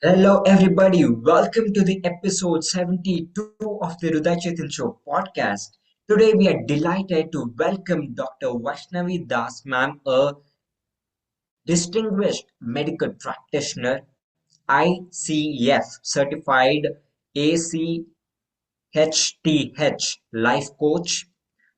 Hello, everybody. Welcome to the episode 72 of the Hrudai Chetan podcast. Today, we are delighted to welcome Dr. Vaishnavi Das, ma'am, a distinguished medical practitioner, ICF certified ACHTH life coach,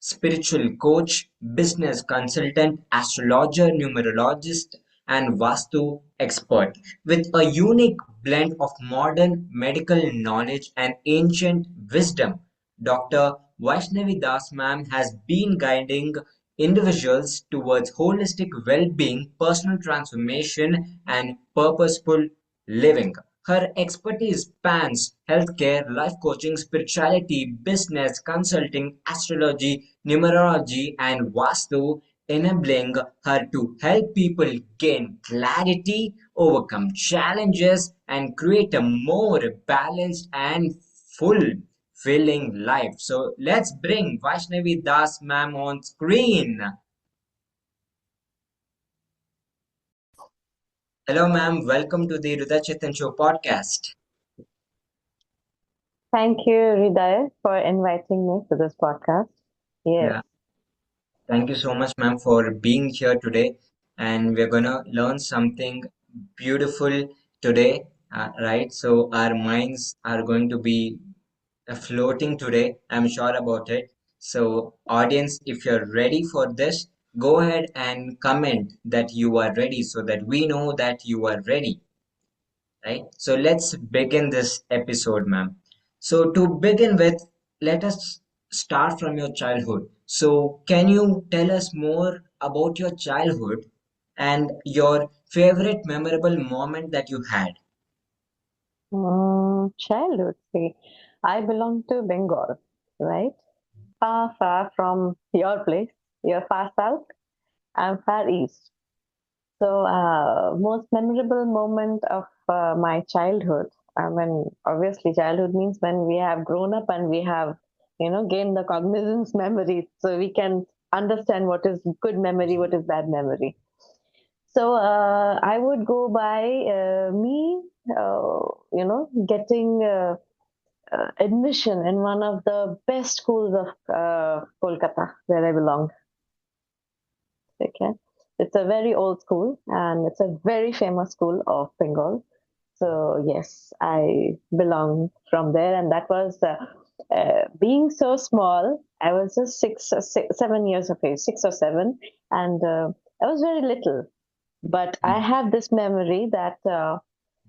spiritual coach, business consultant, astrologer, numerologist, and Vastu expert. With a unique blend of modern medical knowledge and ancient wisdom, Dr. Vaishnavi Das ma'am has been guiding individuals towards holistic well-being, personal transformation, and purposeful living. Her expertise spans healthcare, life coaching, spirituality, business, consulting, astrology, numerology, and Vastu, enabling her to help people gain clarity, overcome challenges, and create a more balanced and fulfilling life. So let's bring Vaishnavi Das ma'am on screen. Hello, ma'am. Welcome to the Hrudai Chetan podcast. Thank you, Hrudai, for inviting me to this podcast. Yes. Yeah. Thank you so much, ma'am, for being here today. And we're gonna learn something beautiful today, right? So our minds are going to be floating today. I'm sure about it. So, audience, if you're ready for this, go ahead and comment that you are ready so that we know that you are ready, right? So let's begin this episode, ma'am. So to begin with, let us start from your childhood. So can you tell us more about your childhood and your favorite memorable moment that you had? Childhood. See, I belong to Bengal, right? Far, far from your place. You're far south. I'm far east. So, most memorable moment of my childhood. I mean, obviously, childhood means when we have grown up and we have, gained the cognizance memory, so we can understand what is good memory, what is bad memory. So I would go by getting admission in one of the best schools of Kolkata, where I belong. Okay, it's a very old school and it's a very famous school of Bengal. So yes, I belong from there, and that was being so small. I was just 7 years of age, 6 or 7, and I was very little. But I Mm, have this memory that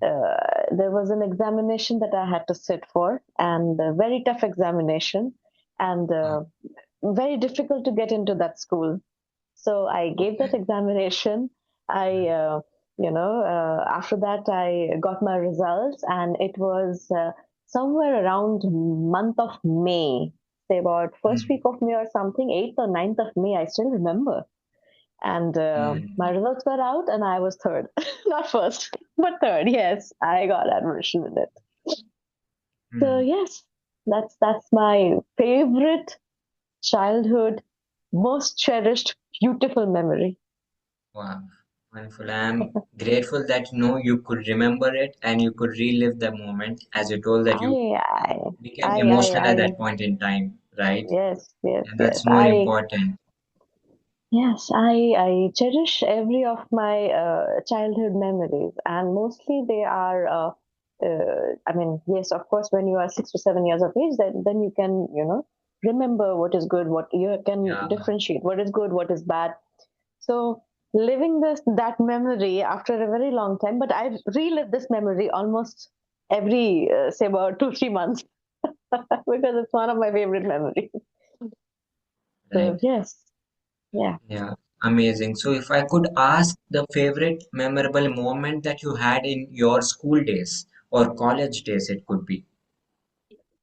there was an examination that I had to sit for, and a very tough examination, and wow, very difficult to get into that school. So I gave that okay. examination. I, after that, I got my results, and it was somewhere around month of May, say about first Mm, week of May or something, 8th or 9th of May. I still remember, and my mm, results were out and I was third. Not first, but third. Yes, I got admission in it. So mm. yes, that's my favorite childhood, most cherished, beautiful memory. Wow, wonderful. I'm grateful that you could remember it and you could relive the moment, as you told that you I I became emotional at that point in time, right? yes, yes, And yes. that's more important. I cherish every of my childhood memories, and mostly they are. I mean, yes, of course, when you are 6 to 7 years of age, then you can remember what is good, what you can Yeah. differentiate, what is good, what is bad. So living this that memory after a very long time, but I relive this memory almost every say about 2 3 months because it's one of my favorite memories. So Right. yes, yeah. Yeah. Amazing. So if I could ask the favorite memorable moment that you had in your school days or college days, it could be.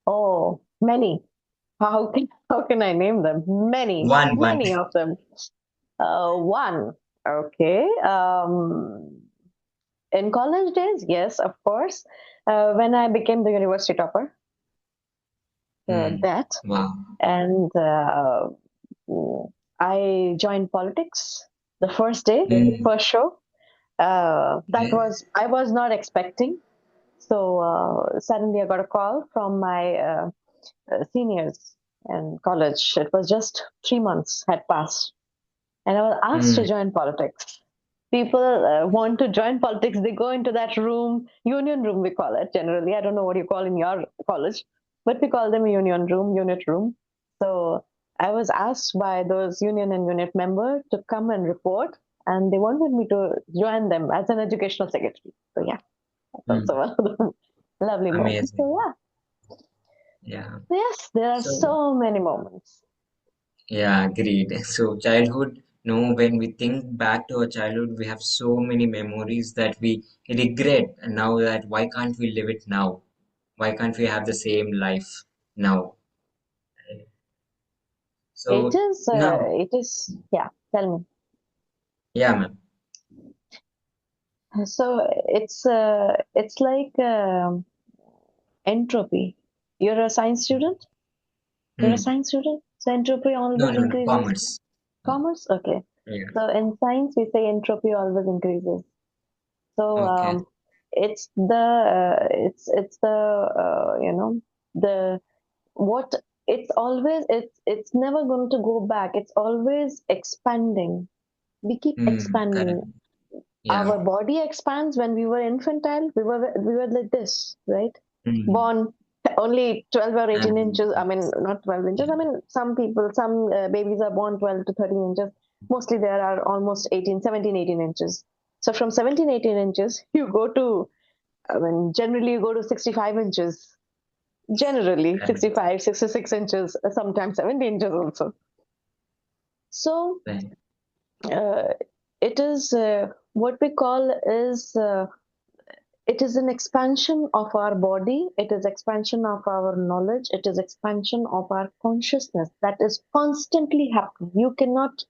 Oh, many. How can I name them? Many, One. many of them. One. Okay. In college days, yes, of course. When I became the university topper, Hmm. that, Wow. and I joined politics the first day, Hmm. first show. That Okay. was I was not expecting. So suddenly I got a call from my seniors in college. It was just 3 months had passed, and I was asked to Mm, join politics. People want to join politics. They go into that room, union room, we call it generally. I don't know what you call in your college, but we call them a union room, unit room. So I was asked by those union and unit member to come and report, and they wanted me to join them as an educational secretary. So yeah, that's mm, also one of the lovely moments. amazing. So yeah, Yeah. yes, there are So, so many moments. yeah, agreed. So, childhood, no, when we think back to our childhood, we have so many memories that we regret. And now that why can't we live it now? Why can't we have the same life now? Right? So, now, It is, yeah, tell me. yeah, ma'am. So it's like entropy. You're a science student? You're a Mm. science student? So entropy No, always no, no, increases. commerce. Commerce? Okay. Yeah. So in science, we say entropy always increases. So Okay. it's the the what it's always it's never going to go back. It's always expanding. We keep Mm, correct. expanding. Yeah. Our body expands. When we were infantile, we were like this, right? Mm. Born only 12 or 18 And inches. I mean, not 12 inches. I yeah. mean, some babies are born 12 to 13 inches. Mostly there are almost 18, 17, 18 inches. So from 17, 18 inches, you go to, I mean, generally you go to 65 inches. Generally Correct. 65, 66 inches, sometimes 70 inches also. So Right. uh, it is what we call is it is an expansion of our body, it is expansion of our knowledge, it is expansion of our consciousness that is constantly happening. You cannot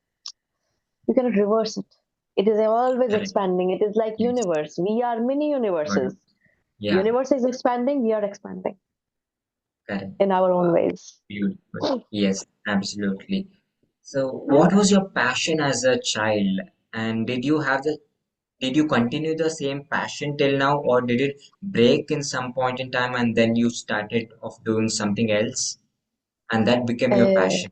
reverse it. It is always Correct. expanding. It is like Yes. universe. We are mini Got universes. it. Yeah. Universe is expanding, we are expanding Correct. in our own Wow. ways. Beautiful. Yes, absolutely. So, Yeah. what was your passion as a child? And did you continue the same passion till now, or did it break in some point in time and then you started of doing something else and that became your uh, passion?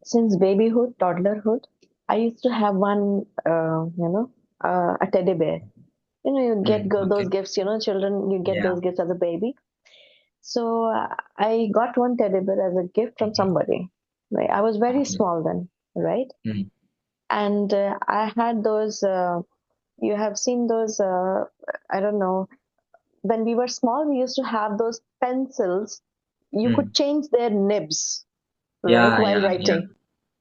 since babyhood, toddlerhood, I used to have one a teddy bear. You get Mm, those okay. gifts, children, you get Yeah. those gifts as a baby. So I got one teddy bear as a gift from Mhm. somebody. Right? I was very Okay. small then, right? Mm, And I had those. You have seen those. I don't know. When we were small, we used to have those pencils. You could mm. change their nibs, right, Yeah, while yeah, yeah, writing,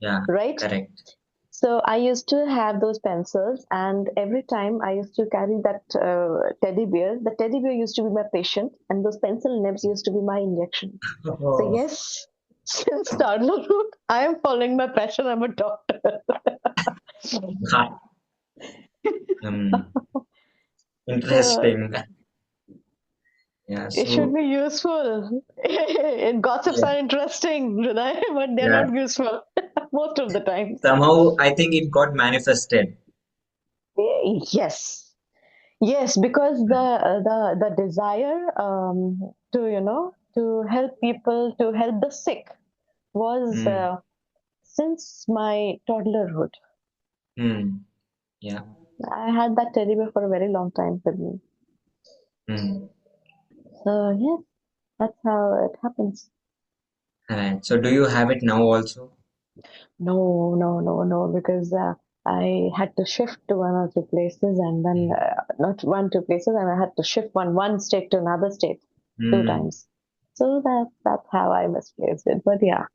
yeah. right? Correct. So I used to have those pencils, and every time I used to carry that teddy bear, the teddy bear used to be my patient, and those pencil nibs used to be my injection. So Oh, yes, since toddlerhood, I am following my passion. I'm a doctor. ha- um, So interesting. Yeah, it should so be useful. And gossips yeah, are interesting, Hrudai, but they're yeah. not useful most of the times. Somehow I think it got manifested. Yes, yes, because the desire to to help people, to help the sick was Mm, since my toddlerhood. mm, yeah. I had that teddy bear for a very long time with me. Mm. So yes, that's how it happens. Right. So do you have it now also? No, no, no, no, because I had to shift to one or two places, and then Mm. not one, two places, and I had to shift one state to another state two Mm. times. So that's how I misplaced it. But yeah,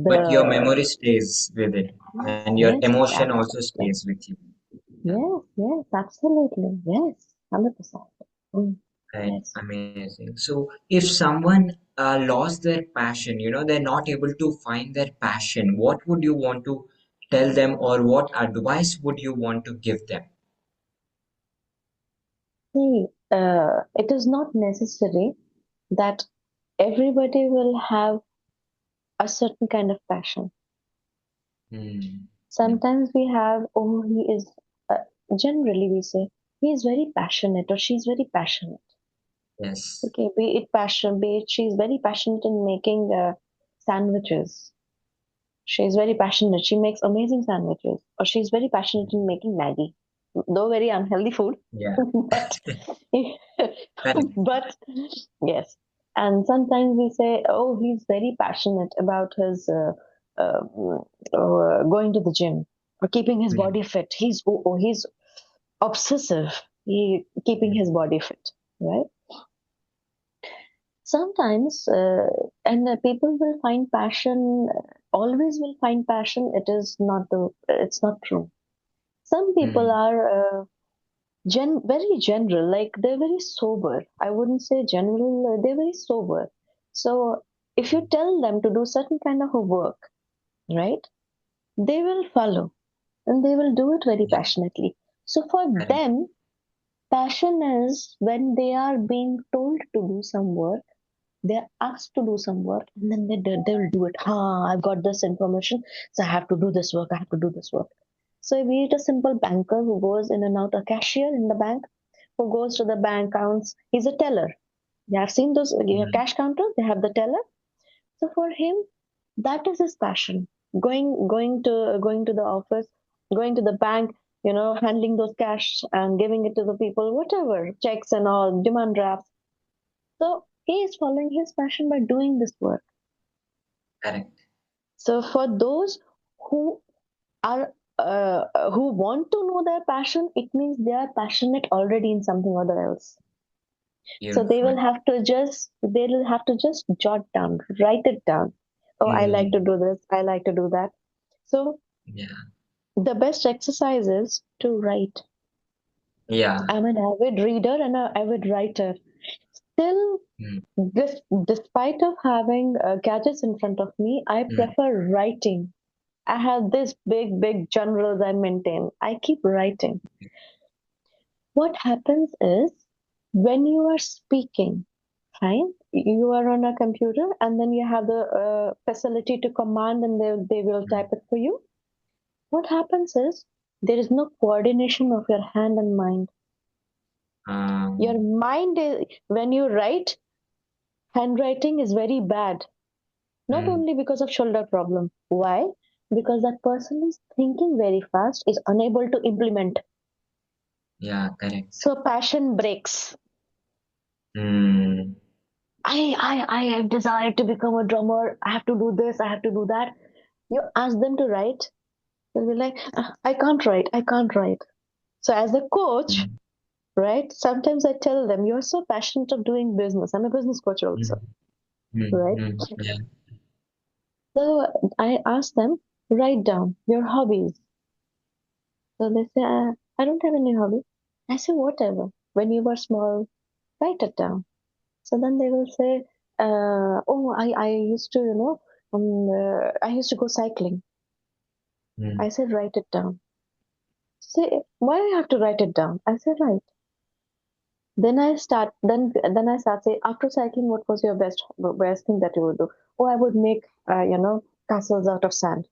But your the memory stays with it, yes, and your yes, emotion also absolutely, stays with you. Yeah. yes, yes, absolutely, yes, 100%. Mm, Right. yes. Amazing. So if someone lost their passion, they're not able to find their passion, what would you want to tell them, or what advice would you want to give them? See, it is not necessary that everybody will have a certain kind of passion. Hmm. Yeah. Sometimes we have, oh, he is, generally we say, he's very passionate or she's very passionate. Yes. Okay, be it passion, be it she's very passionate in making sandwiches. She's very passionate. She makes amazing sandwiches, or she's very passionate in making Maggie, though very unhealthy food, Yeah. but Correct. but yes. And sometimes we say, oh, he's very passionate about his uh, going to the gym or keeping his Mm, body fit. He's obsessive. He keeping mm, his body fit, right? Sometimes, and people will find passion. Always will find passion. It is not the. It's not true. Some people mm, are very general. Like they're very sober. I wouldn't say general. They're very sober. So if you tell them to do certain kind of a work, right, they will follow and they will do it very yeah. passionately. So for Correct. them, passion is when they are being told to do some work, they're asked to do some work, and then they'll do it. I've got this information, so I have to do this work. I have to do this work. So be it a simple banker who goes in and out, a cashier in the bank who goes to the bank counts. He's a teller. You have seen those Mm, cash counters. They have the teller. So for him, that is his passion. Going to the office, going to the bank, handling those cash and giving it to the people, whatever checks and all, demand drafts. So he is following his passion by doing this work. correct. So for those who are who want to know their passion, it means they are passionate already in something or the else. So Beautiful. they will have to just jot down, write it down. Oh, I like to Mm, do this. I like to do that. So yeah. the best exercise is to write. Yeah. I'm an avid reader and an avid writer. Still, Mm, despite of having gadgets in front of me, I mm, prefer writing. I have this big journals I maintain. I keep writing. What happens is when you are speaking, fine, you are on a computer and then you have the facility to command and they will mm. type it for you. What happens is there is no coordination of your hand and mind. Your Um, mind is, when you write, handwriting is very bad. Not mm, only because of shoulder problem. Why? Because that person is thinking very fast, is unable to implement. yeah, correct. So passion breaks. Mm, I have desire to become a drummer. I have to do this. I have to do that. You ask them to write, they'll be like, I can't write. I can't write. So as a coach, mm, right? Sometimes I tell them, you're so passionate of doing business. I'm a business coach mm, also, mm, right? mm, yeah. So I ask them, write down your hobbies. So they say, I don't have any hobby. I say, whatever. When you were small, write it down. So then they will say, oh, I used to, I used to go cycling. Mm, I said, write it down. Say, why do I have to write it down? I said, right. Then I start say, after cycling, what was your best thing that you would do? Oh, I would make, castles out of sand.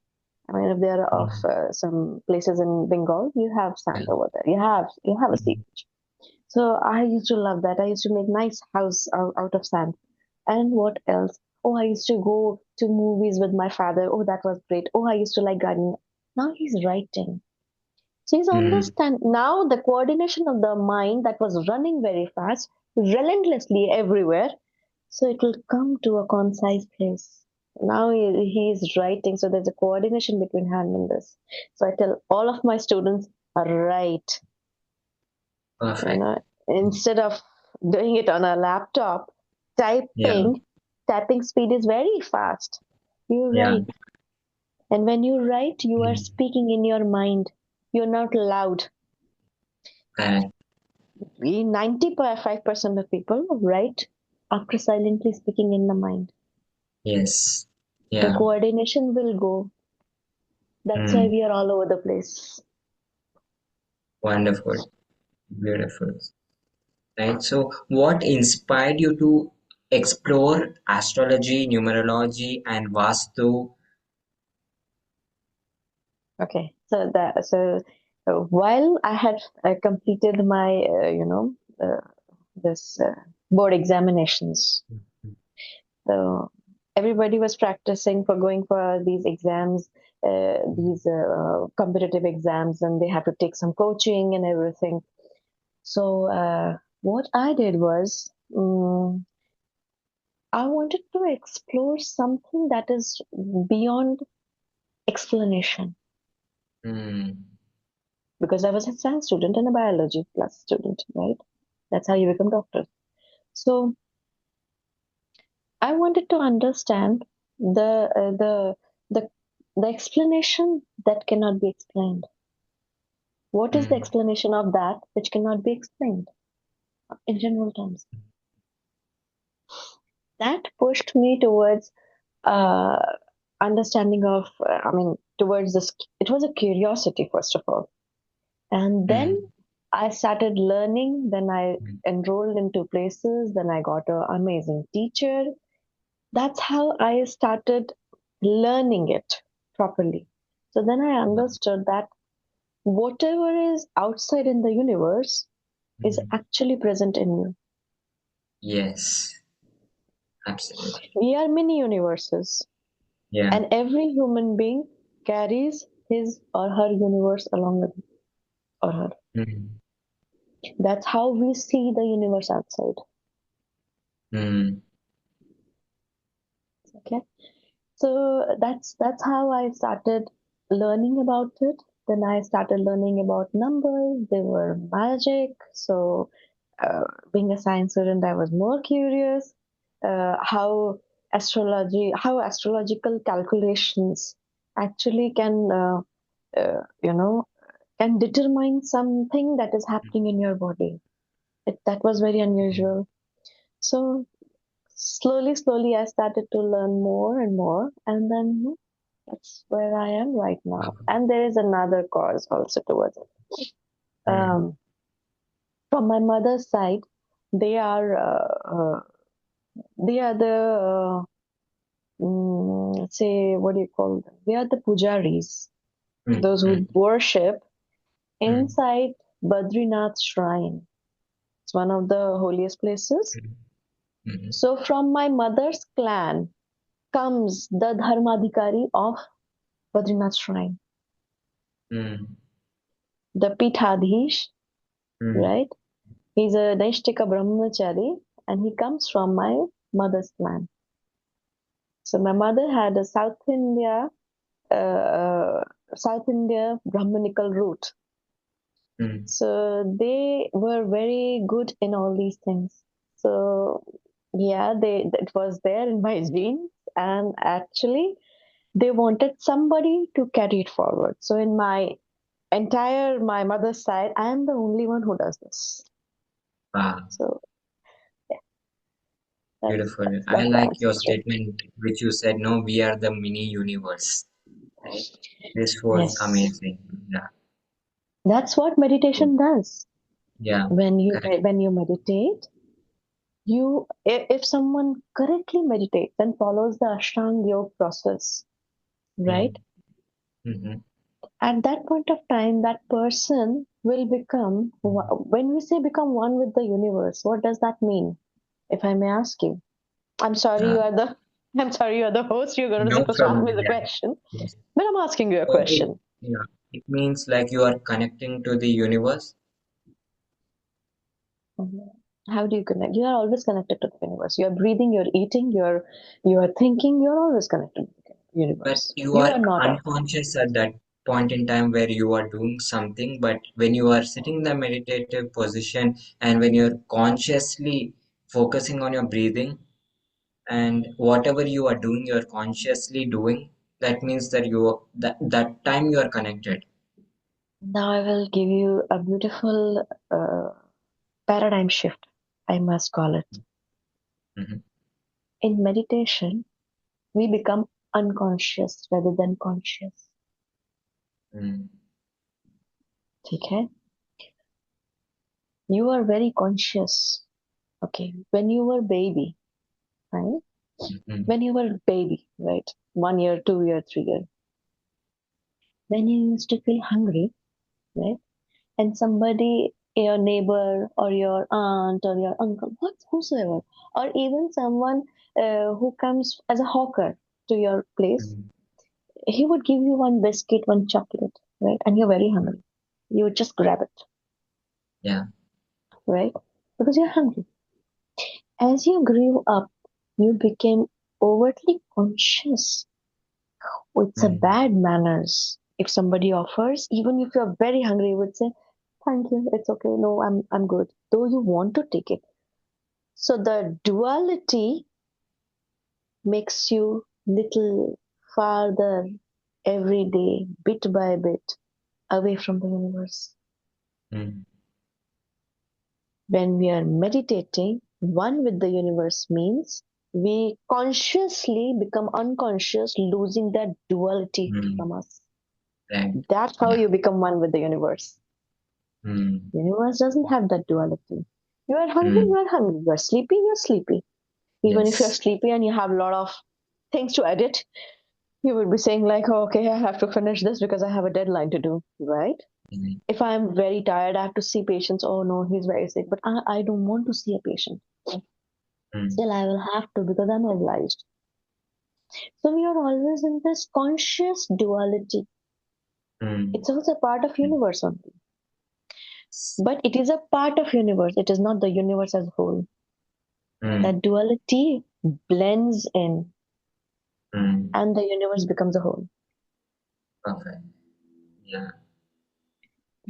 I mean, if they are of mm, some places in Bengal, you have yeah. sand over there. You have a sea Mm, beach. So I used to love that. I used to make nice house out of sand. And what else? Oh, I used to go to movies with my father. Oh, that was great. Oh, I used to like gardening. Now he's writing. So he's mm, understand now the coordination of the mind that was running very fast, relentlessly everywhere. So it will come to a concise place. Now he is writing, so there's a coordination between hand and this. So I tell all of my students, write, you perfect. know, instead of doing it on a laptop, Yeah. typing speed is very fast. You Yeah. write. And when you write, you are Mm, speaking in your mind. You're not loud. correct. We 95% of people write after silently speaking in the mind. Yes. The Yeah. coordination will go. That's why Mm, we are all over the place. wonderful. Beautiful. Right. So, what inspired you to explore astrology, numerology, and Vastu? Okay. So While I had completed my, this board examinations, so everybody was practicing for going for these exams, these competitive exams, and they have to take some coaching and everything. So what I did was, I wanted to explore something that is beyond explanation, Mm. because I was a science student and a biology class student, right? That's how you become doctor. So I wanted to understand the uh, the the the explanation that cannot be explained. What is the Mm. explanation of that which cannot be explained in general terms? That pushed me towards uh, understanding of, towards this. It was a curiosity, first of all. And then Mm. I started learning. Then I Mm. enrolled into places. Then I got an amazing teacher. That's how I started learning it properly. So then I understood that whatever is outside in the universe is Mm. actually present in you. Yes, absolutely. We are many universes, Yeah. and every human being carries his or her universe along with him or her. Mm. That's how we see the universe outside. Mm. Okay. So that's how I started learning about it. Then I started learning about numbers. They were magic. So being a science student, I was more curious how astrological calculations actually can determine something that is happening in your body. That was very unusual. So slowly, I started to learn more and more, and then that's where I am right now. Wow. And there is another cause also towards it. Mm. Um, from my mother's side, they are the say, what do you call them? They are the pujaris, Mm. those who Mm. worship Mm. inside Badrinath shrine. It's one of the holiest places. Mm. Mm. So from my mother's clan comes the dharmadhikari of Badrinath shrine, Mm. the Pithadhish, Mm. right? He's a Naishtika Brahmachari, and he comes from my mother's clan. So my mother had a uh, South India Brahmanical root. Mm. So they were very good in all these things. So yeah, it was there in my genes, and actually they wanted somebody to carry it forward. So in my mother's side, I am the only one who does this. Wow. So yeah, that's Beautiful. that's I that's the like your ancestry. statement, which you said, no, we are the mini universe. Right? This was Yes, amazing. Yeah. that's what meditation does. Yeah. Correct. When you meditate, if someone correctly meditates and follows the Ashtanga Yoga process, right? Mm. Mm-hmm. At that point of time, that person will become. When we say become one with the universe, what does that mean? If I may ask you, I'm sorry, Uh, you are the. I'm sorry, you are the host. You're going to no supposed to ask problem. me the Yeah. question, Yes. but I'm asking you a So it, question. yeah, it means like you are connecting to the universe. Mhm. How do you connect? You are always connected to the universe. You are breathing, you're eating, you are thinking. You're always connected to the But universe. you You are are not out. unconscious at that point in time where you are doing something. But when you are sitting in the meditative position and when you're consciously focusing on your breathing and whatever you are doing, you're consciously doing, that means that that time you are connected. Now I will give you a beautiful paradigm shift, I must call it. Mhm. In meditation, we become unconscious rather than conscious. Mm. Okay? You are very conscious. Okay. When you were baby, right? Mhm. When you were baby, right? 1 year, 2 year, 3 year. When you used to feel hungry, right? And somebody, your neighbor or your aunt or your uncle, whosoever, or even someone who comes as a hawker to your place, mm, he would give you one biscuit, one chocolate, right? And you're very hungry. You would just grab it, yeah. right? Because you're hungry. As you grew up, you became overtly conscious. It's a Mm, bad manners. If somebody offers, even if you're very hungry, you would say, "Thank you, it's okay. No, I'm good." Though you want to take it. So the duality makes you little farther every day, bit by bit, away from the universe. mm, When we are meditating, one with the universe means we consciously become unconscious, losing that duality mm, from us. right. That's how Yeah. you become one with the universe. Mm, Universe doesn't have that duality. mm, You are hungry. You are sleepy, you're sleepy. Even if you're yes. sleepy and you have a lot of things to edit, you would be saying like, oh, okay, I have to finish this because I have a deadline to do, right? Mm, If I'm very tired, I have to see patients. Oh no, he's very sick, but I don't want to see a patient. mm, Still, I will have to because I'm obliged. So we are always in this conscious duality. mm, It's also a part of mm, universe only, but it is a part of universe. It is not the universe as a whole. mm, That duality blends in, mm. and the universe becomes a whole. Perfect. Yeah.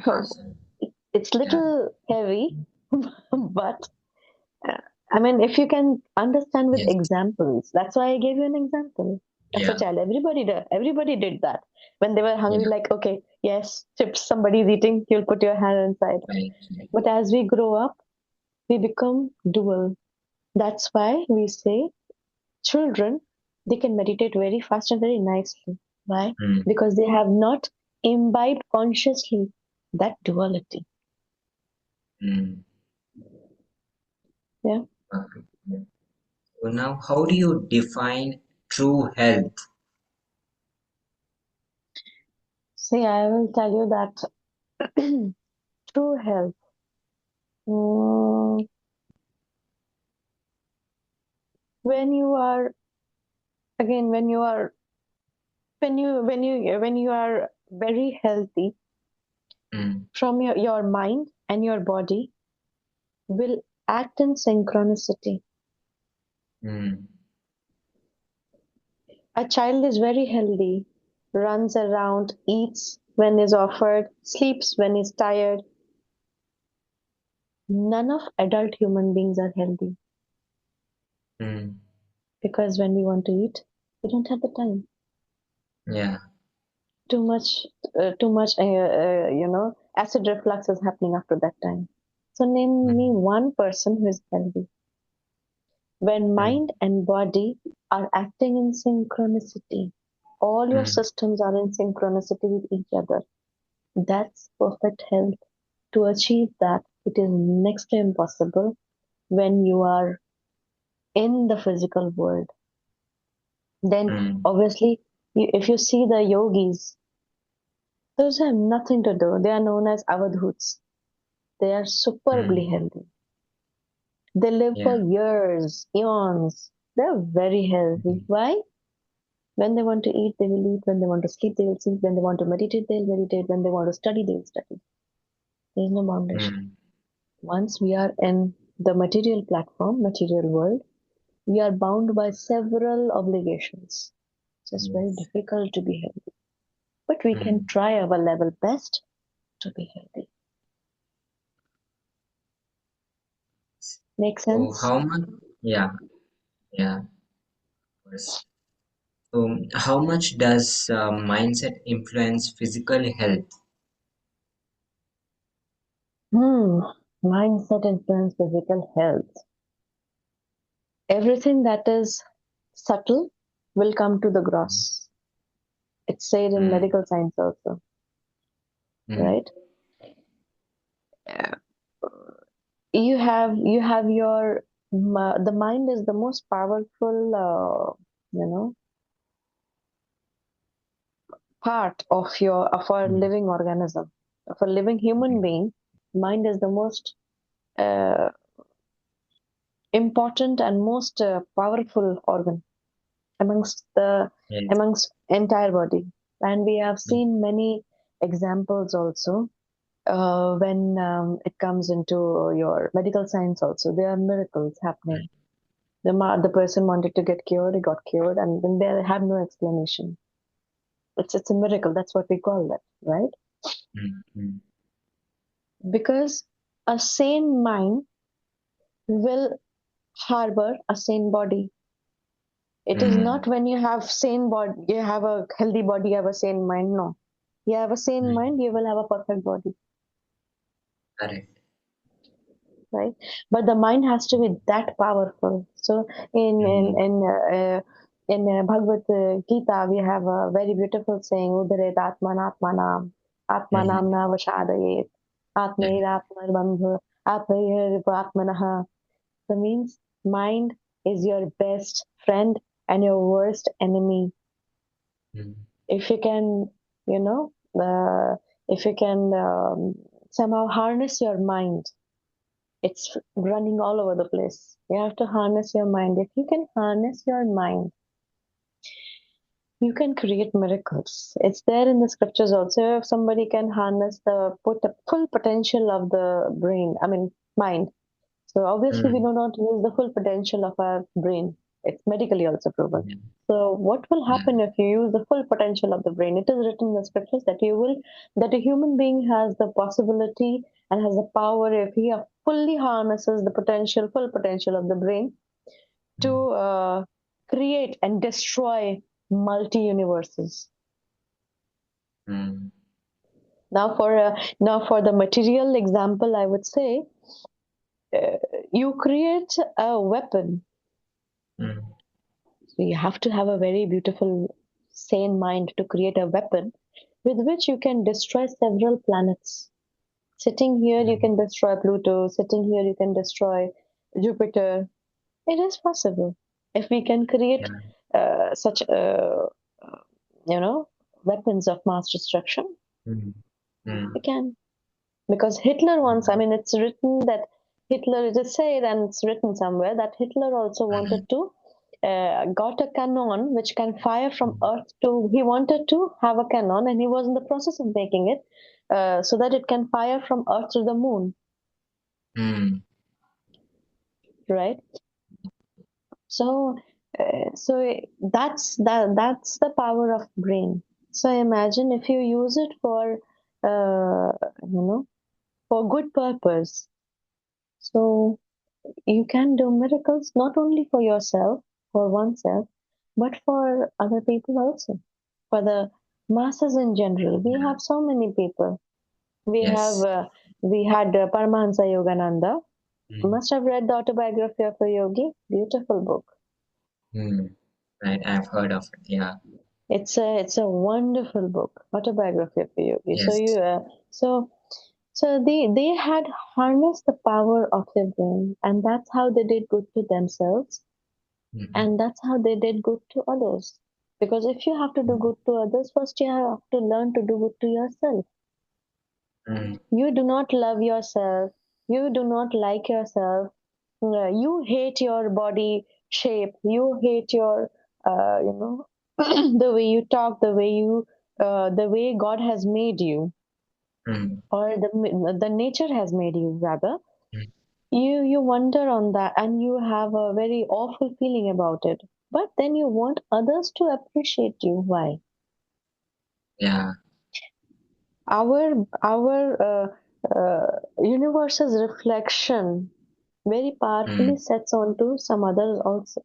So Awesome. it's Yeah. little heavy, but uh, I mean, if you can understand with Yes. examples, that's why I gave you an example. As a Yeah. child, everybody did that. When they were hungry, Yeah. like, okay, yes, chips, somebody's eating, you'll put your hand inside. Right. Right. But as we grow up, we become dual. That's why we say children, they can meditate very fast and very nicely. Why? Mm, Because they have not imbibed consciously that duality. mm. Yeah. Perfect. Yeah. So now, how do you define true health? See, I will tell you that true health. mm, when you are again, when you are very healthy, Mm, from your mind and your body will act in synchronicity. mm, A child is very healthy, runs around, eats when is offered, sleeps when is tired. None of adult human beings are healthy mm. because when we want to eat, we don't have the time. Yeah. Too much, acid reflux is happening after that time. So name me Mm, one person who is healthy. When mm, mind and body are acting in synchronicity, all your mm, systems are in synchronicity with each other. That's perfect health. To achieve that, it is next to impossible when you are in the physical world. Then, mm, obviously, if you see the yogis, those have nothing to do. They are known as avadhuts. They are superbly mm. healthy. They live for Yeah. years, eons. They're very healthy. Mm, Why? When they want to eat, they will eat. When they want to sleep, they will sleep. When they want to meditate, they'll meditate. When they want to study, they'll study. There is no foundation. mm, Once we are in the material platform, material world, we are bound by several obligations. So it's very yes. difficult to be healthy. But we can Mm. try our level best to be healthy. Make So sense? how much? Yeah. Yeah. Of course. So how much does mindset influence physical health? Hmm. Mindset influence physical health. Everything that is subtle will come to the gross. It's said in Mm, medical science also, mm, right? Yeah. You have the mind is the most powerful you know part of our mm, living organism. for living human being, mind is the most uh, important and most powerful organ amongst the Yes. amongst entire body. And we have seen many examples also when it comes into your medical science also. There are miracles happening. The person wanted to get cured, he got cured, and then they have no explanation. It's a miracle. That's what we call that, right? Mm-hmm. Because a sane mind will harbor a sane body. It is Mm-hmm. not when you have sane body, you have a healthy body, you have a sane mind. No, you have a sane mind, you will have a perfect body, Correct. right? But the mind has to be that powerful. So in in Mm-hmm. in uh, uh, in Bhagavad Gita, we have a very beautiful saying: "Udaret Mm-hmm. atmanam na vashadayet, Yeah. atmair atmarbandhu, atmair atmanah." So means mind is your best friend and your worst enemy. Mm-hmm. If you can, you know, if you can somehow harness your mind, it's running all over the place. You have to harness your mind. If you can harness your mind, you can create miracles. It's there in the scriptures also. If somebody can harness the full potential of the brain, I mean mind. So obviously we Mm-hmm. do not use the full potential of our brain. It's medically also proven. So what will Yeah. happen if you use the full potential of the brain? It is written in the scriptures that that a human being has the possibility and has the power if he fully harnesses the full potential of the brain to create and destroy multi-universes. Mm-hmm. Now for the material example, I would say uh, you create a weapon. Mm-hmm. So you have to have a very beautiful, sane mind to create a weapon with which you can destroy several planets. Sitting here, you can destroy Pluto. Sitting here, you can destroy Jupiter. It is possible if we can create Yeah. such, you know, weapons of mass destruction. Mm-hmm. We can, because Hitler once. I mean, it's written that Hitler. It is said and it's written somewhere that Hitler also wanted to got a cannon which can fire from Earth to. He wanted to have a cannon, and he was in the process of making it so that it can fire from Earth to the moon, Mm-hmm. right? So, that's the power of brain. So imagine if you use it for, you know, for good purpose. So you can do miracles not only for yourself, for oneself, but for other people also, for the masses in general. We have so many people. We have Yes. we had Paramahansa Yogananda. Mm-hmm. Must have read the autobiography of a yogi. Beautiful book. Mm-hmm. Right. I've heard of it. Yeah. It's a wonderful book, autobiography of a yogi. So Yes. you so they had harnessed the power of their brain, and that's how they did good to themselves, Mm-hmm. and that's how they did good to others. Because if you have to do good to others, first you have to learn to do good to yourself. Mm-hmm. You do not love yourself, you do not like yourself, you hate your body shape, you hate your you know the way you talk, the way God has made you, Mm-hmm. or the nature has made you rather. You wonder on that, and you have a very awful feeling about it, but then you want others to appreciate you. Why? Yeah. Our universe's reflection very powerfully Mm. sets onto some others also.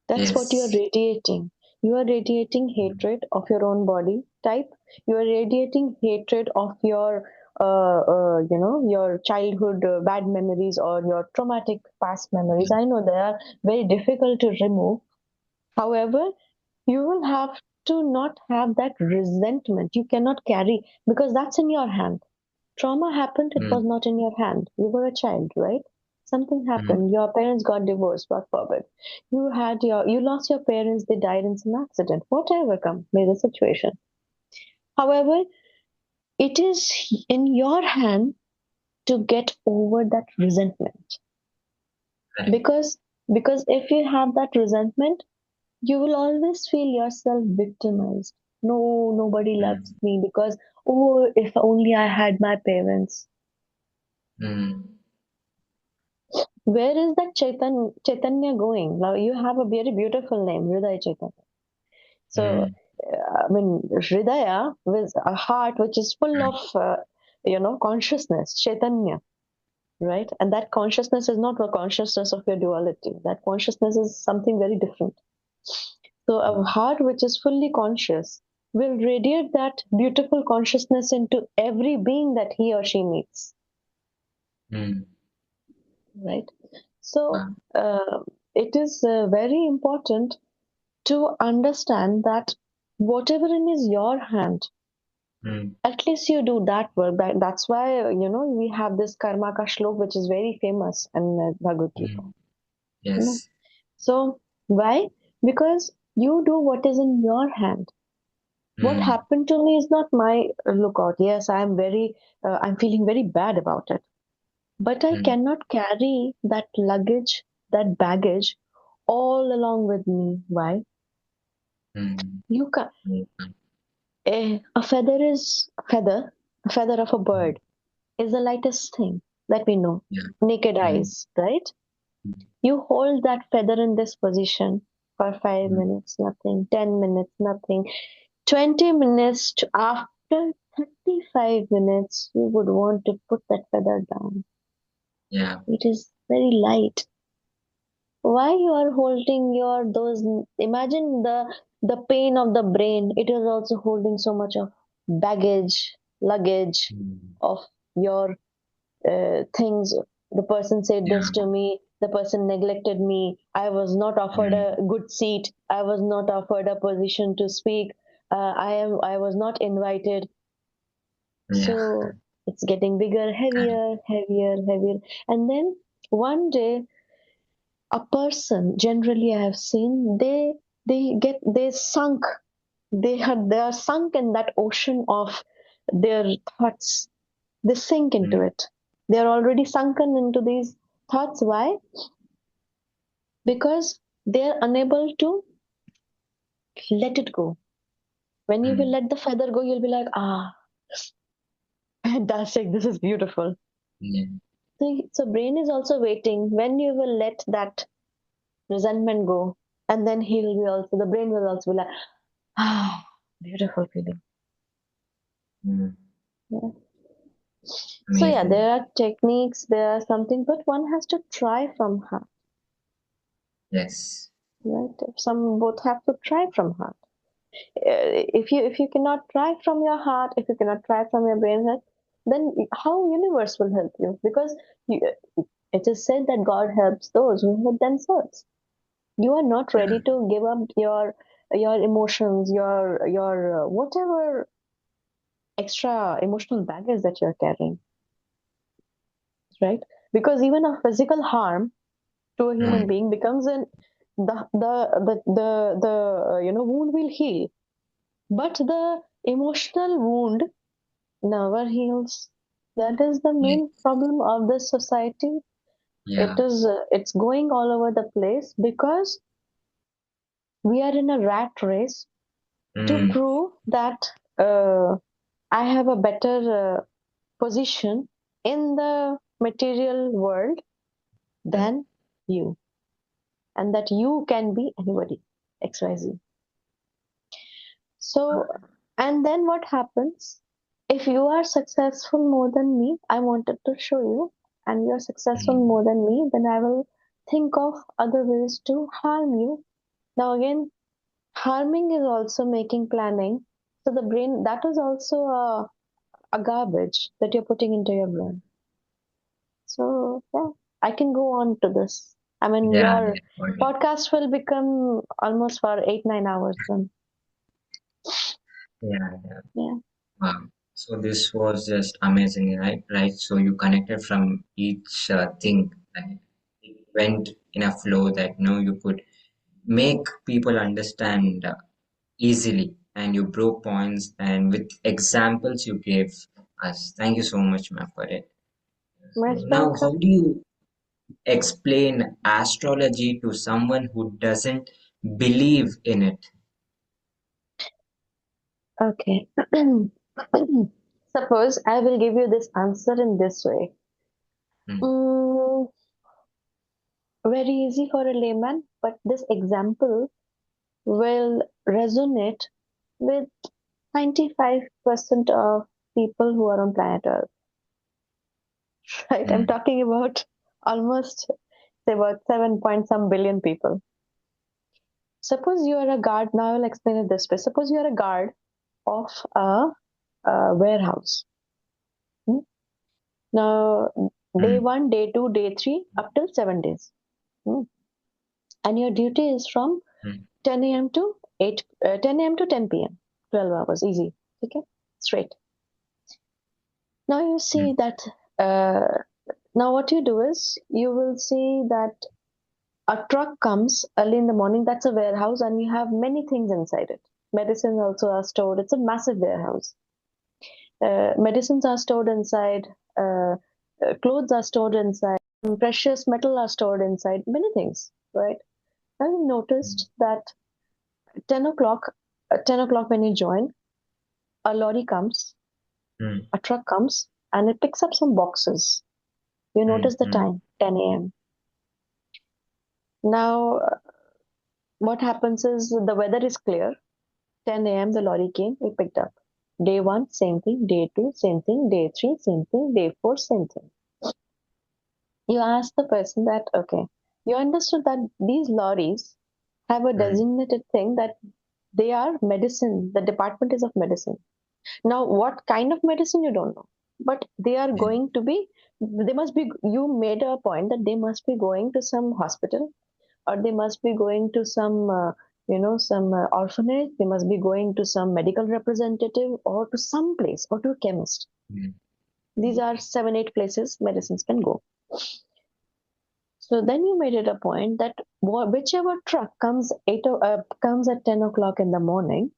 That's what you are Yes. radiating. You are radiating Mm. hatred of your own body type. You are radiating hatred of your, your childhood bad memories or your traumatic past memories. Yeah. I know they are very difficult to remove. However, you will have to not have that resentment. You cannot carry because that's in your hand. Trauma happened, it was Mm. not in your hand. You were a child, right? Something Mm. happened, your parents got divorced, God forbid. You lost your parents, they died in some accident, whatever come may the situation. However, it is in your hand to get over that resentment. Correct. Because because if you have that resentment, you will always feel yourself victimized. No, nobody loves Mm. me because, oh, if only I had my parents. Mm. Where is that Chaitanya going? Now you have a very beautiful name, Hrudai Chaitanya. So, Mm. I mean, Hridaya with a heart which is full Mm. of, consciousness, Chaitanya, right? And that consciousness is not the consciousness of your duality. That consciousness is something very different. So, a Mm. heart which is fully conscious will radiate that beautiful consciousness into every being that he or she meets, Mm. right? So, Wow. it is very important to understand that whatever in is your hand, Mm. at least you do that work. That's why, we have this karma ka shlok, which is very famous in Bhagavad Gita. Mm. You know? Yes. So why? Because you do what is in your hand. What Mm. happened to me is not my lookout. Yes, I'm feeling very bad about it, but I Mm. cannot carry that luggage, that baggage, all along with me. Why? Mm. You can. Mm. A feather of a Mm. bird is the lightest thing that we know, Yeah. naked Mm. eyes, right? Mm. You hold that feather in this position for five Mm. minutes, nothing, 10 minutes, nothing, 20 minutes, after 35 minutes, you would want to put that feather down. Yeah. It is very light. Why you are holding your those? Imagine the pain of the brain. It is also holding so much of baggage, luggage Mm. of your things. The person said Yeah. this to me. The person neglected me. I was not offered Mm. a good seat. I was not offered a position to speak. I was not invited. Yeah. So it's getting bigger, Correct. heavier, heavier, heavier. And then one day, a person, generally I have seen, they sunk. They are sunk in that ocean of their thoughts. They sink into Mm. it. They are already sunken into these thoughts. Why? Because they are unable to let it go. When you will Mm. let the feather go, you'll be like, ah, fantastic, this is beautiful. Yeah. So brain is also waiting when you will let that resentment go, and then the brain will also be like, ah, beautiful feeling. Mm. Yeah. So yeah, Amazing. there are techniques, there are something, but one has to try from heart, Yes. right? Some both have to try from heart. If you cannot try from your heart, if you cannot try from your brain head, then how universe will help you? Because you, it is said that God helps those who help themselves. You are not Yeah. ready to give up your emotions, your whatever extra emotional baggage that you're carrying, right? Because even a physical harm to a human Mm. being becomes an the wound will heal, but the emotional wound never heals. That is the Yeah. main problem of this society. Yeah. It's going all over the place because we are in a rat race to Mm. prove that uh, I have a better position in the material world Mm. than you, and that you can be anybody, XYZ. So, and then what happens? If you are successful more than me, I wanted to show you, and you're successful Mm. more than me, then I will think of other ways to harm you. Now, again, harming is also making planning. So, the brain, that is also a garbage that you're putting into your brain. So, yeah, I can go on to this. I mean, Yeah. your Yeah. Got it. podcast will become almost for 8, 9 hours then. Yeah. Yeah. Yeah. Wow. So this was just amazing, right? Right. So you connected from each thing. Right? It went in a flow that you could make people understand easily, and you broke points and with examples you gave. Thank you so much, ma'am, for it. Most Now, how welcome. do you explain astrology to someone who doesn't believe in it? Okay. Suppose I will give you this answer in this way. Mm, Mm, very easy for a layman, but this example will resonate with 95% of people who are on planet Earth, right? I'm mm, talking about almost, say, about 7 point some billion people. Suppose you are a guard. Now I'll explain it this way. Suppose you are a guard of a warehouse. Hmm? Now, day mm, one, day two, day three, up till 7 days. Hmm. And your duty is from mm, 10 a.m. to 10 a.m. to 10 p.m. 12 hours, easy. Okay, straight. Now you see mm, that. Uh, Now what you do is you will see that a truck comes early in the morning. That's a warehouse, and you have many things inside it. Medicines also are stored. It's a massive warehouse. Medicines are stored inside. Clothes are stored inside. Precious metal are stored inside. Many things, right? I noticed that 10 o'clock, 10 o'clock when you join, a lorry comes, mm, a truck comes, and it picks up some boxes. You mm, notice the mm, time, 10 a.m. Now, what happens is the weather is clear. 10 a.m. the lorry came, we picked up. Day one, same thing. Day two, same thing. Day three, same thing. Day four, same thing. You ask the person that, okay, you understood that these lorries have a mm, designated thing that they are medicine. The department is of medicine. Now, what kind of medicine you don't know, but they are yeah, going to be. They must be. You made a point that they must be going to some hospital, or they must be going to some, some orphanage. They must be going to some medical representative, or to some place, or to a chemist. mm, These are 7, 8 places medicines can go. So then you made it a point that whichever truck comes at 10 o'clock in the morning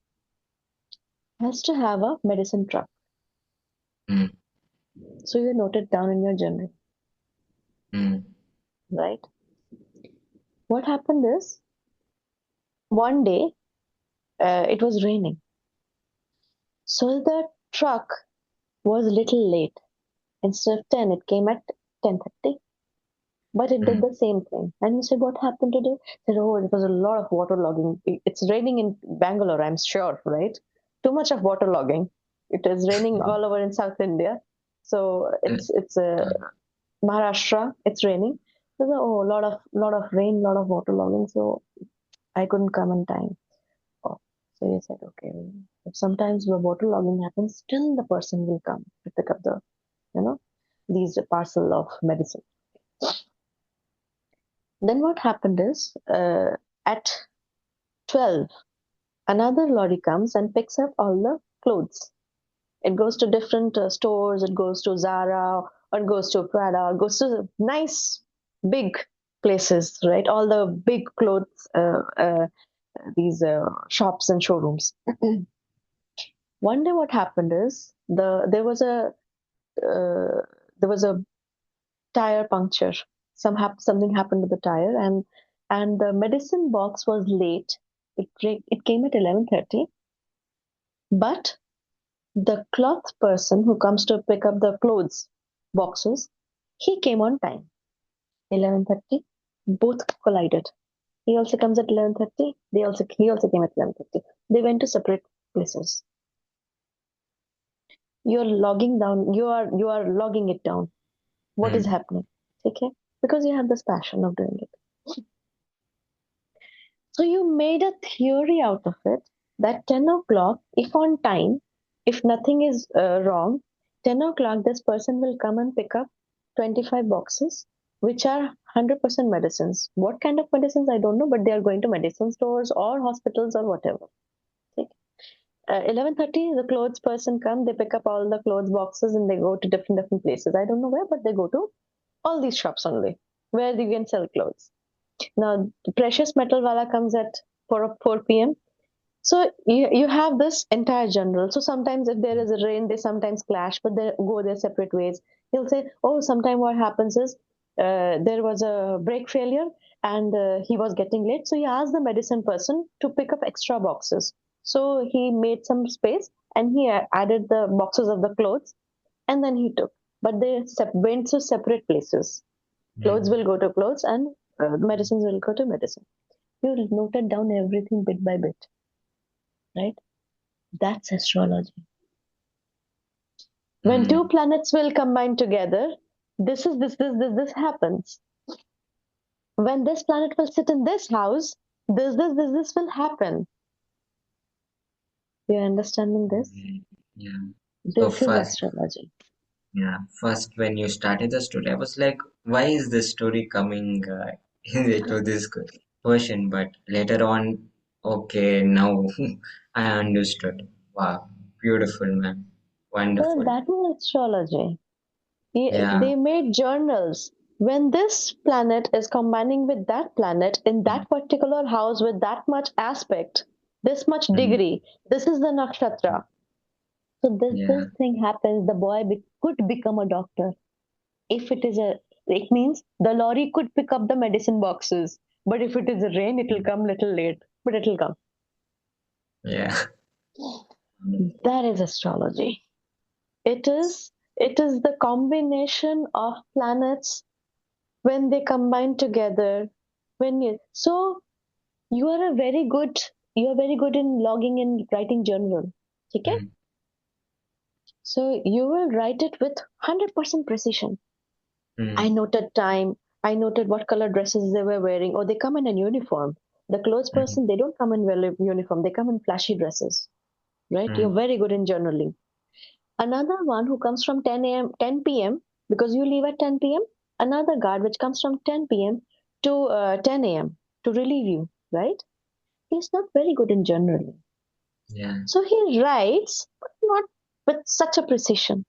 has to have a medicine truck. mm, So you note it down in your journal, mm, right? What happened is one day it was raining, so the truck was a little late. Instead of 10, it came at 10:30. But it did mm, the same thing. And you said, what happened today? I said, oh, it was a lot of waterlogging. It's raining in Bangalore, I'm sure, right? Too much of waterlogging. It is raining mm, all over in South India. So mm, it's Maharashtra, it's raining. So, oh, lot of rain, lot of waterlogging. So I couldn't come in time. Oh. So he said, okay, if sometimes the waterlogging happens, still the person will come to pick up the, you know, these parcel of medicine. Then what happened is at 12, another lorry comes and picks up all the clothes. It goes to different stores, it goes to Zara, or it goes to Prada, it goes to nice big places, right? All the big clothes, these shops and showrooms. One day, what happened is uh, there was a tire puncture. Something happened to the tire, and the medicine box was late. It came at 11:30, but the cloth person who comes to pick up the clothes boxes, he came on time. 11:30, both collided. He also comes at 11:30. He also came at 11:30. They went to separate places. You're logging down. You are logging it down. What is mm, happening? Okay, because you have this passion of doing it. So you made a theory out of it that 10 o'clock, if on time, if nothing is wrong, 10 o'clock, this person will come and pick up 25 boxes, which are 100% medicines. What kind of medicines, I don't know, but they are going to medicine stores or hospitals or whatever. Okay. 11:30, the clothes person come, they pick up all the clothes boxes and they go to different places. I don't know where, but they go to all these shops only, where you can sell clothes. Now, the precious metal wala comes at 4 p.m. So you have this entire general. So sometimes if there is a rain, they sometimes clash, but they go their separate ways. He'll say, oh, sometime what happens is there was a brake failure and he was getting late. So he asked the medicine person to pick up extra boxes. So he made some space and he added the boxes of the clothes and then he took. But they went to separate places. Clothes Mm. will go to clothes and medicines will go to medicine. You noted down everything bit by bit, right? That's astrology. When two Mm. planets will combine together, this happens. When this planet will sit in this house, this will happen. You're understanding this? Okay. Yeah. So This is first, astrology. yeah, first when you started the story, I was like, why is this story coming to this version? But later on, okay, now I understood. Wow, beautiful, man. So Wonderful. that was astrology. Yeah. They made journals. When this planet is combining with that planet in Mm. that particular house with that much aspect, this much Mm. degree, this is the nakshatra. So this Yeah. thing happens. The boy could become a doctor. If it is a, it means the lorry could pick up the medicine boxes. But if it is a rain, it will Mm. come little late. But it will come. Yeah. That is astrology. It is the combination of planets when they combine together. When you so you are a very good you are very good in logging and writing journal. Okay? Mm. So you will write it with 100% precision. I Mm. noted time. I noted what color dresses they were wearing, or they come in a uniform. The clothes Mm. person, they don't come in well uniform. They come in flashy dresses, right? You're Mm. very good in journaling. Another one who comes from 10 a.m., 10 p.m. because you leave at 10 p.m. Another guard which comes from 10 p.m. to 10 a.m. to relieve you, right? He's not very good in journaling. Yeah. So he writes, but not with such a precision.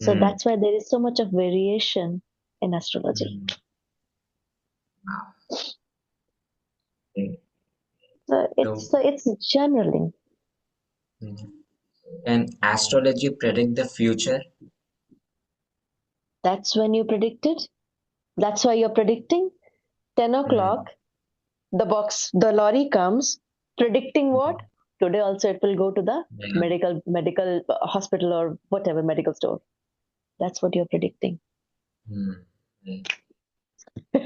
So Mm. that's why there is so much of variation in astrology. Mm. Wow. Okay. So So, it's journaling. mm. Can astrology predict the future? That's when you predict it. That's why you're predicting 10 Mm. o'clock. The lorry comes, predicting what? Mm. Today also it will go to the Yeah. medical hospital or whatever medical store. That's what you're predicting, Mm.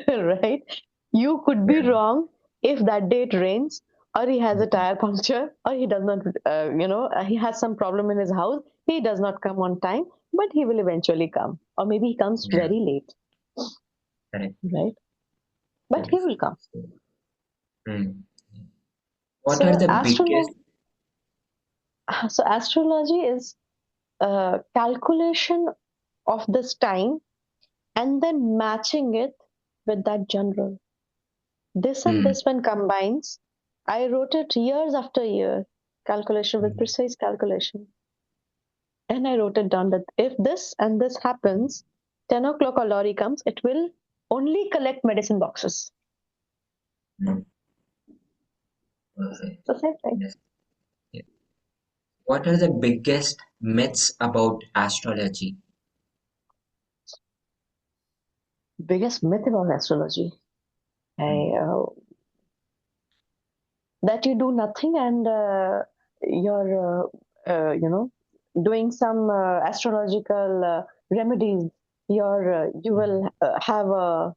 right? You could be Yeah. wrong if that day it rains, or he has a Mm. tire puncture, or he does not, he has some problem in his house. He does not come on time, but he will eventually come, or maybe he comes Yeah. very late, Correct. right? But he Beautiful. will come. Mm. What are So the biggest? astrology, so astrology is a calculation of this time and then matching it with that general. This and Mm. this when combines, I wrote it years after year, calculation with Mm. precise calculation. And I wrote it down that if this and this happens, 10 o'clock a lorry comes, it will only collect medicine boxes. Mm. Okay. The same thing. Yes. Yeah. What are the biggest myths about astrology? Biggest myth about astrology. Mm. I, that you do nothing and you're doing some astrological remedies, you Mm. will have a,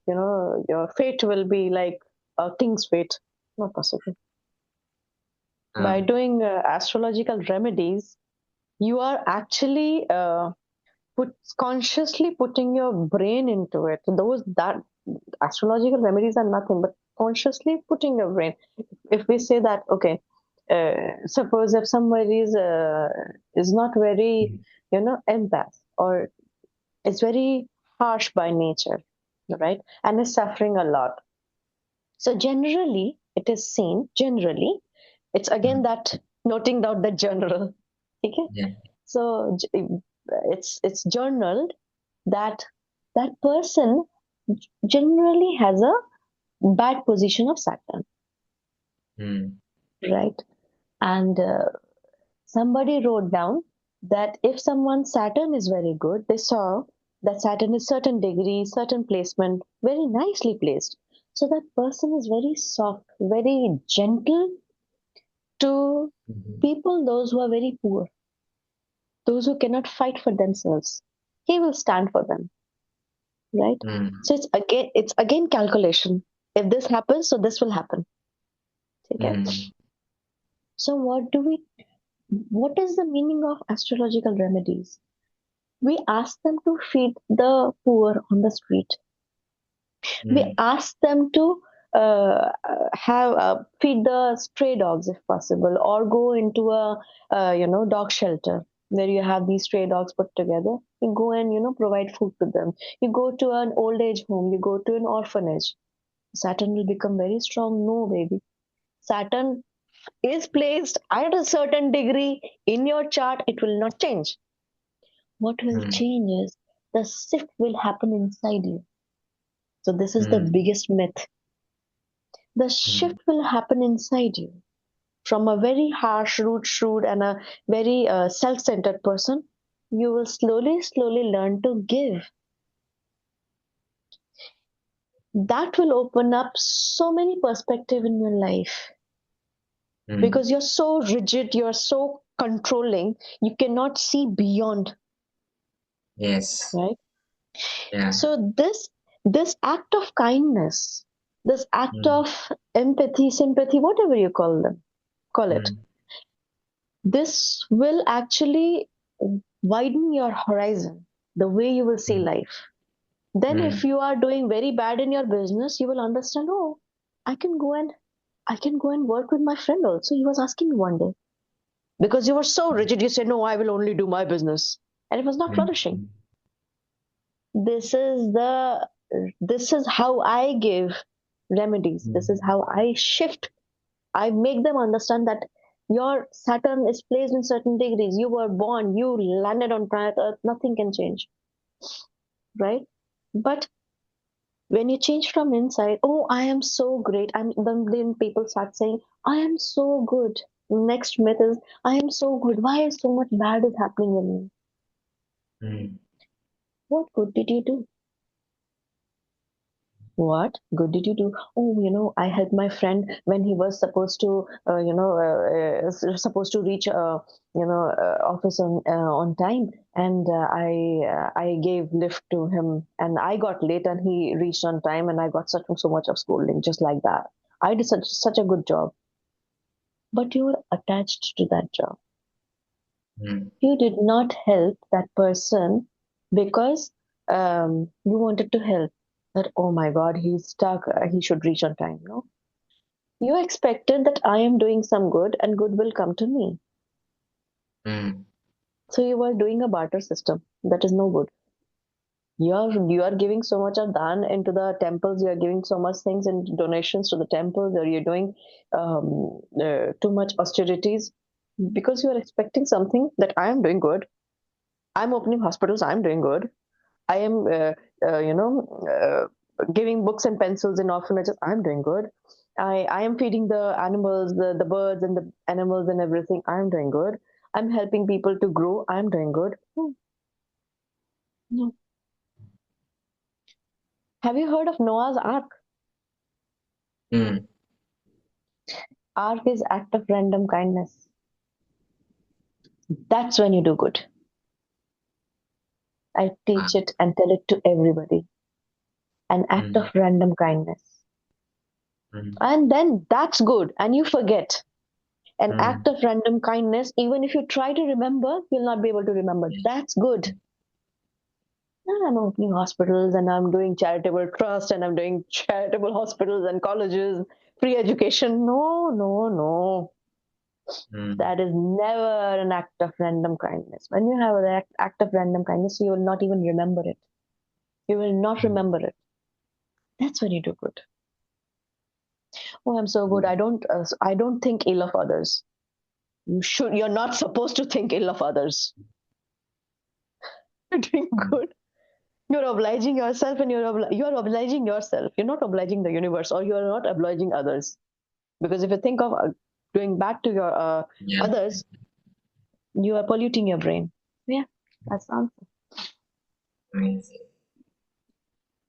your fate will be like a king's fate. Not possible. By Ah. doing astrological remedies, you are actually put consciously putting your brain into it. Those that astrological remedies are nothing but consciously putting your brain. If we say that, okay, suppose if somebody is not very, Mm. empath, or is very harsh by nature, right, and is suffering a lot. So generally, it is seen. Generally, it's again Mm. that noting down the general. Okay, Yeah. so it's journaled that that person generally has a bad position of Saturn, Mm. right? And somebody wrote down that if someone's Saturn is very good, they saw that Saturn is certain degree, certain placement, very nicely placed. So that person is very soft, very gentle to Mhm. people, those who are very poor, those who cannot fight for themselves. He will stand for them, right? Mm. So it's again calculation. If this happens, so this will happen. Okay. Mm. So what is the meaning of astrological remedies? We ask them to feed the poor on the street. We Mm. ask them to have feed the stray dogs if possible, or go into a dog shelter where you have these stray dogs put together. You go and provide food to them. You go to an old age home. You go to an orphanage. Saturn will become very strong. No, baby. Saturn is placed at a certain degree in your chart. It will not change. What will Mm. change is the shift will happen inside you. So this is the Mm. biggest myth. The Mm. shift will happen inside you. From a very harsh, rude, shrewd, and a very self-centered person, you will slowly, slowly learn to give. That will open up so many perspectives in your life Mm. because you're so rigid, you're so controlling, you cannot see beyond, Yes. right? Yeah. So this act of kindness, this act Mm. of empathy, sympathy, whatever you call it, Mm. this will actually widen your horizon, the way you will see Mm. life. Then if Mm. you are doing very bad in your business, you will understand, oh, I can go and I can go and work with my friend also. He was asking me one day. Because you were so rigid, you said, no, I will only do my business. And it was not flourishing. Mm. This is the this is how I give remedies. This is Mm. how I shift. I make them understand that your Saturn is placed in certain degrees. You were born, you landed on planet Earth, nothing can change, right? But when you change from inside, oh, I am so great. Then people start saying, I am so good. Next myth is, I am so good. Why is so much bad is happening in me? Mm. What good did you do? What good did you do? Oh, I helped my friend when he was supposed to, supposed to reach, office on time, and I gave lift to him, and I got late, and he reached on time, and I got so much of scolding, just like that. I did such a good job, but you were attached to that job. Mm. You did not help that person because you wanted to help. That, oh my God, he's stuck. He should reach on time. No, you expected that I am doing some good and good will come to me. Mm. So you are doing a barter system. That is no good. You are giving so much of dan into the temples. You are giving so much things in donations to the temples, or you're doing too much austerities because you are expecting something that I am doing good. I'm opening hospitals. I'm doing good. I am, giving books and pencils in orphanages. I'm doing good. I am feeding the animals, the birds and the animals and everything. I'm doing good. I'm helping people to grow. I'm doing good. No. Have you heard of Noah's Ark? Mm. Ark is act of random kindness. That's when you do good. I Ah. teach it and tell it to everybody. An act Mm. of random kindness. Mm. And then that's good. And you forget. An Mm. act of random kindness, even if you try to remember, you'll not be able to remember. That's good. And I'm opening hospitals and I'm doing charitable trust and I'm doing charitable hospitals and colleges, free education. No, no, no. Mm. That is never an act of random kindness. When you have an act of random kindness, you will not even remember it. You will not remember it. That's when you do good. Oh, I'm so good. I don't think ill of others. You're not supposed to think ill of others. You're doing Mm. good. You're obliging yourself and you're obliging yourself. You're not obliging the universe or you're not obliging others. Because if you think of doing bad to your Yeah. others, you are polluting your brain. Yeah, that's the answer. Amazing.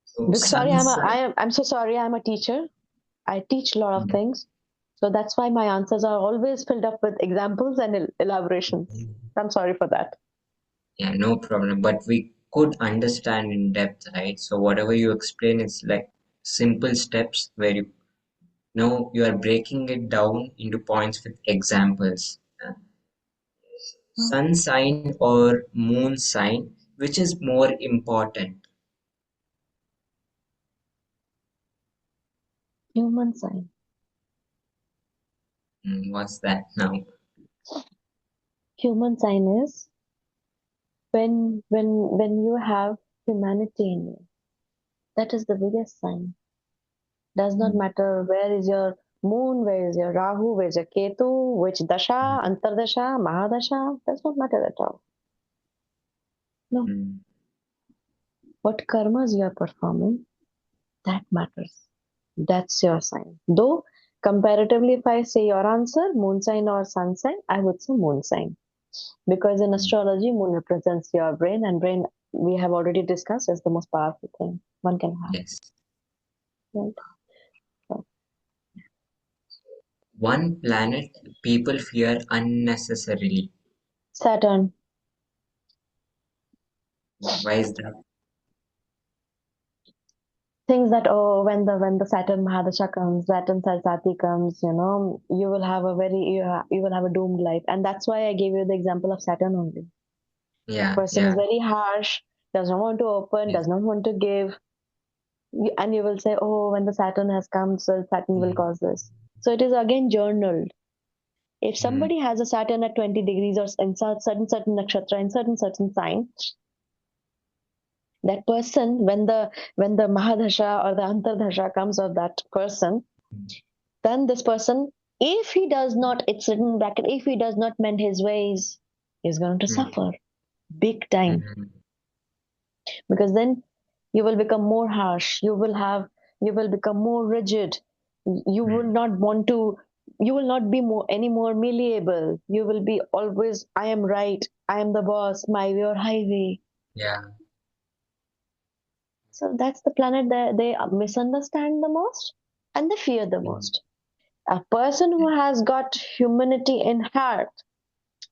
So Because sorry, sun sign. I'm so sorry. I'm a teacher. I teach a lot of things, so that's why my answers are always filled up with examples and elaborations. I'm sorry for that. Yeah, no problem. But we could understand in depth, right? So whatever you explain, it's like simple steps where you know you are breaking it down into points with examples. Hmm. Sun sign or moon sign, which is more important? Human sign. What's that now? Human sign is when you have humanity in you. That is the biggest sign. Does not Mm, matter where is your moon, where is your Rahu, where is your Ketu, which dasha, antardasha, mahadasha. Does not matter at all. No. mm, What karmas you are performing, that matters. That's your sign. Though, comparatively, if I say your answer, moon sign or sun sign, I would say moon sign. Because in mm. astrology, moon represents your brain, and brain, we have already discussed, is the most powerful thing one can have. Yes. Right? So, One planet people fear unnecessarily. Saturn. Why is that? Things that, oh, when the Saturn Mahadasha comes, Saturn Sarsati comes, you will have a you will have a doomed life, and that's why I gave you the example of Saturn only. Yeah, Person is yeah, very harsh, does not want to open, yes. does not want to give, and you will say, oh, when the Saturn has come, so Saturn will Mm, cause this. So it is again journaled. If mm, somebody has a Saturn at 20 degrees or in certain nakshatra in certain sign, that person, when the Mahadasha or the Antardasha comes of that person, mm, then this person, if he does not, it's written in bracket, if he does not mend his ways, is going to mm, suffer big time. mm, Because then you will become more harsh, you will become more rigid, you will mm. not want to, you will not be more any more malleable, you will be always, I am right, I am the boss, my way or highway. Yeah. So that's the planet that they misunderstand the most and they fear the Mm, most. A person who has got humanity in heart,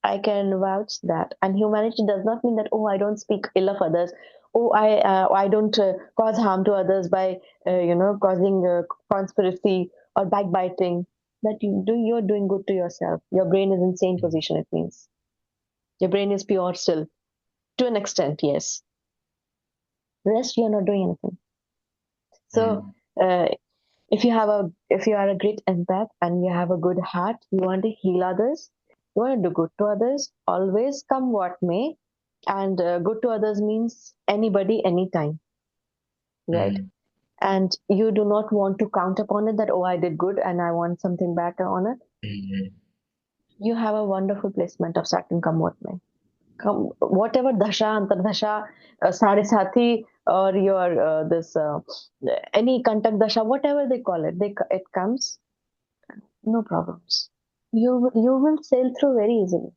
I can vouch that. And humanity does not mean that, oh, I don't speak ill of others. Oh, I don't cause harm to others by, causing conspiracy or backbiting. That you're doing good to yourself. Your brain is in sane mm, position, it means. Your brain is pure still. To an extent, yes. Rest, you're not doing anything. So, mm, uh, if you are a great empath and you have a good heart, you want to heal others, you want to do good to others, always come what may. And good to others means anybody, anytime, right? mm, And you do not want to count upon it that, oh, I did good and I want something back on it. mm, You have a wonderful placement of Saturn, come what may. Come, whatever dasha, antardasha, sadhi or your this any kantak dasha, whatever they call it, it comes, no problems. You will sail through very easily.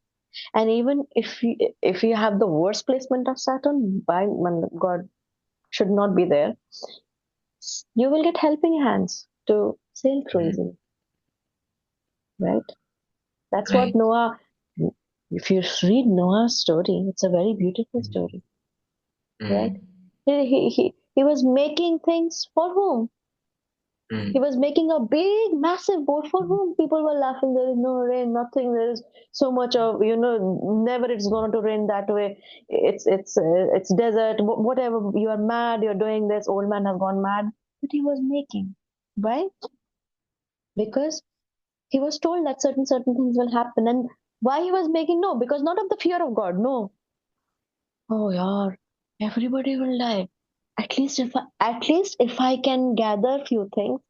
And even if you have the worst placement of Saturn, by God should not be there, you will get helping hands to sail through mm. easily, right? That's what Right. Noah. If you read Noah's story, it's a very beautiful Mm, story, right? mm, He was making things for whom? He mm, was making a big, massive boat for whom people were laughing. There is no rain, nothing. There is so much of, never it's going to rain that way. It's desert. Whatever. You are mad. You're doing this. Old man has gone mad. But he was making. Why? Because he was told that certain things will happen. And why he was making? No, because not of the fear of God. No. Oh, yeah. Everybody will die. At least if I can gather few things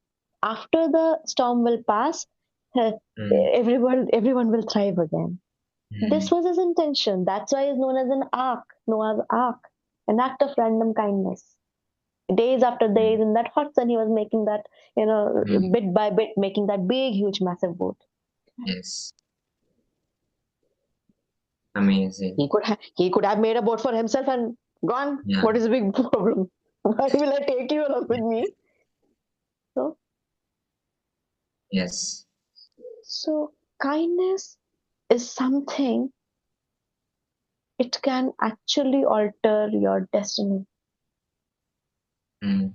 after the storm will pass, eh, mm, everyone will thrive again. This mm, was his intention. That's why it's known as an ark, Noah's ark, an act of random kindness. Days after mm, days in that hot sun, he was making that, mm, bit by bit, making that big, huge, massive boat. Yes. Amazing. He could have made a boat for himself and gone. Yeah. What is the big problem? Why will I take you along with me? So, Yes. so kindness is something, it can actually alter your destiny. Mm.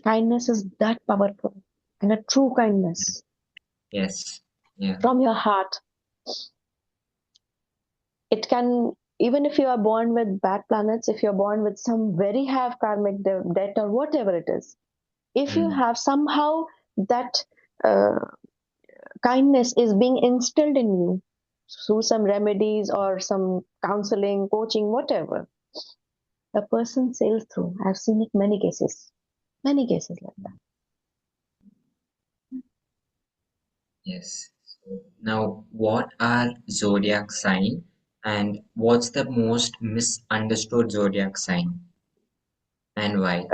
Kindness is that powerful, and a true kindness Yes. Yeah. from your heart. It can, even if you are born with bad planets, if you're born with some very have karmic debt or whatever it is, if you Mm. have somehow that uh, kindness is being instilled in you through some remedies or some counseling, coaching, whatever, a person sails through. I've seen it many cases like that. Yes. So now, what are zodiac sign and what's the most misunderstood zodiac sign and why?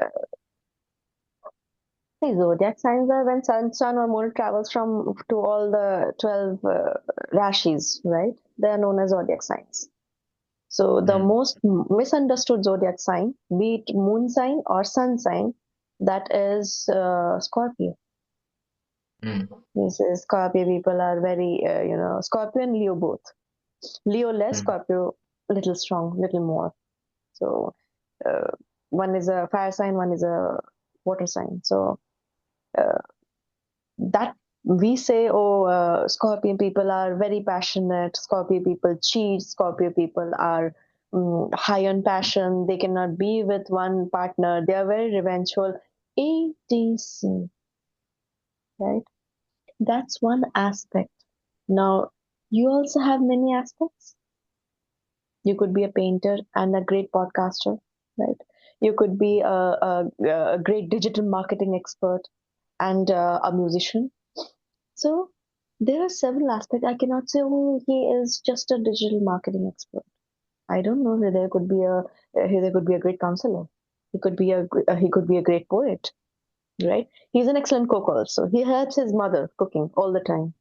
See, zodiac signs are when sun or moon travels from to all the 12 rashis, right? They are known as zodiac signs. So the Mm. most misunderstood zodiac sign, be it moon sign or sun sign, that is Scorpio. Mm. This is Scorpio people are very, Scorpio and Leo both. Leo less, Mm. Scorpio little strong, little more. So uh, one is a fire sign, one is a water sign. So uh, that we say, oh, Scorpio people are very passionate, Scorpio people cheat, Scorpio people are high on passion, they cannot be with one partner, they are very revengeful, etc. Right? That's one aspect. Now, you also have many aspects. You could be a painter and a great podcaster, right? You could be a great digital marketing expert and a musician. So there are several aspects. I cannot say, oh, he is just a digital marketing expert. I don't know. There could be there could be a great counselor. He could be a great poet, right? He's an excellent cook also. He helps his mother cooking all the time,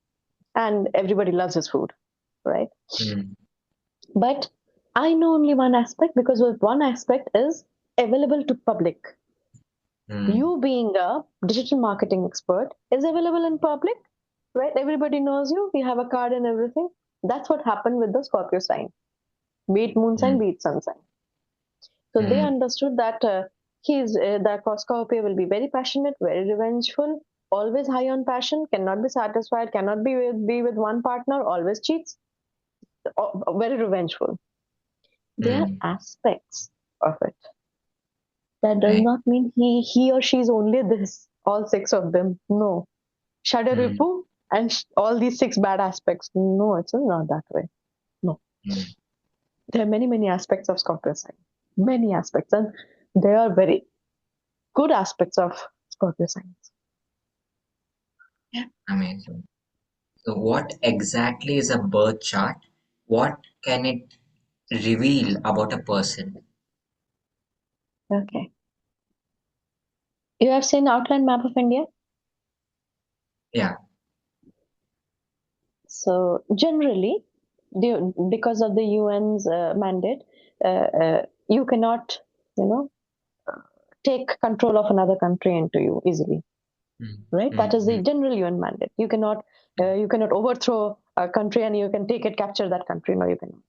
and everybody loves his food, right? Mm. But I know only one aspect, because one aspect is available to public. Mm. You being a digital marketing expert is available in public, right? Everybody knows you. You have a card and everything. That's what happened with the Scorpio sign, be it moon sign, Mm. be it sun sign. So they Mm. understood that that Scorpio will be very passionate, very revengeful, always high on passion, cannot be satisfied, cannot be with one partner, always cheats, very revengeful. There are Mm. aspects of it. That does Right. not mean he or she is only this, all six of them. No. Mm. Shadaripu and all these six bad aspects. No, it's not that way. No. Mm. There are many aspects of Scorpio sign. Many aspects. And they are very good aspects of Scorpio signs. Yeah. Amazing. So, what exactly is a birth chart? What can it reveal about a person? Okay. You have seen outline map of India? Yeah. So generally, because of the UN's mandate, you cannot, you know, take control of another country into you easily, Mm. right? That Mm. is the Mm. general UN mandate. You cannot overthrow a country and you can take it, capture that country. No, you cannot.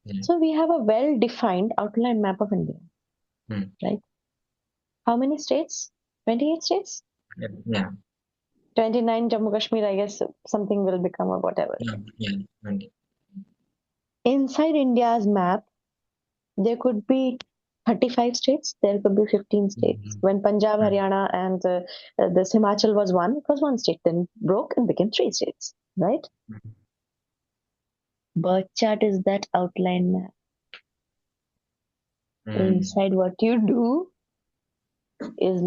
Yeah. So we have a well-defined outline map of India, Mm. right? How many states? 28 states? Yeah. 29 Jammu Kashmir, I guess something will become or whatever. Yeah. Yeah. 20. Inside India's map, there could be 35 states, there could be 15 states. Mhm. When Punjab, Mm. Haryana, and this Himachal was one, it was one state, then broke and became three states, right? Mm. Birth chart is that outline map. Mm. Inside, what you do is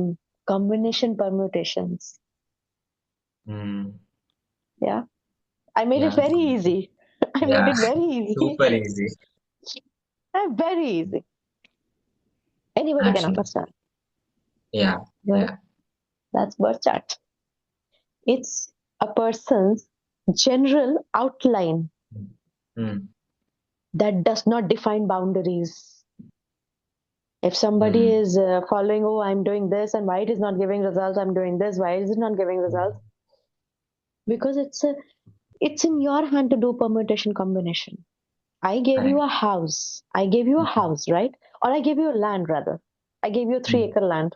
combination permutations. Mm. Yeah, I made it Yeah. very easy. I made Yeah. it very easy. Super easy. Very easy. Anybody can Actually. understand. Yeah. Right? Yeah. That's birth chart. It's a person's general outline mm, that does not define boundaries. If somebody mm, is following, oh, I'm doing this, and why it is not giving results, I'm doing this, why is it not giving results? Because it's in your hand to do permutation combination. I gave you correct. a house. I gave you a Mm, house, right? Or I gave you a land rather. I gave you a three mm, acre land.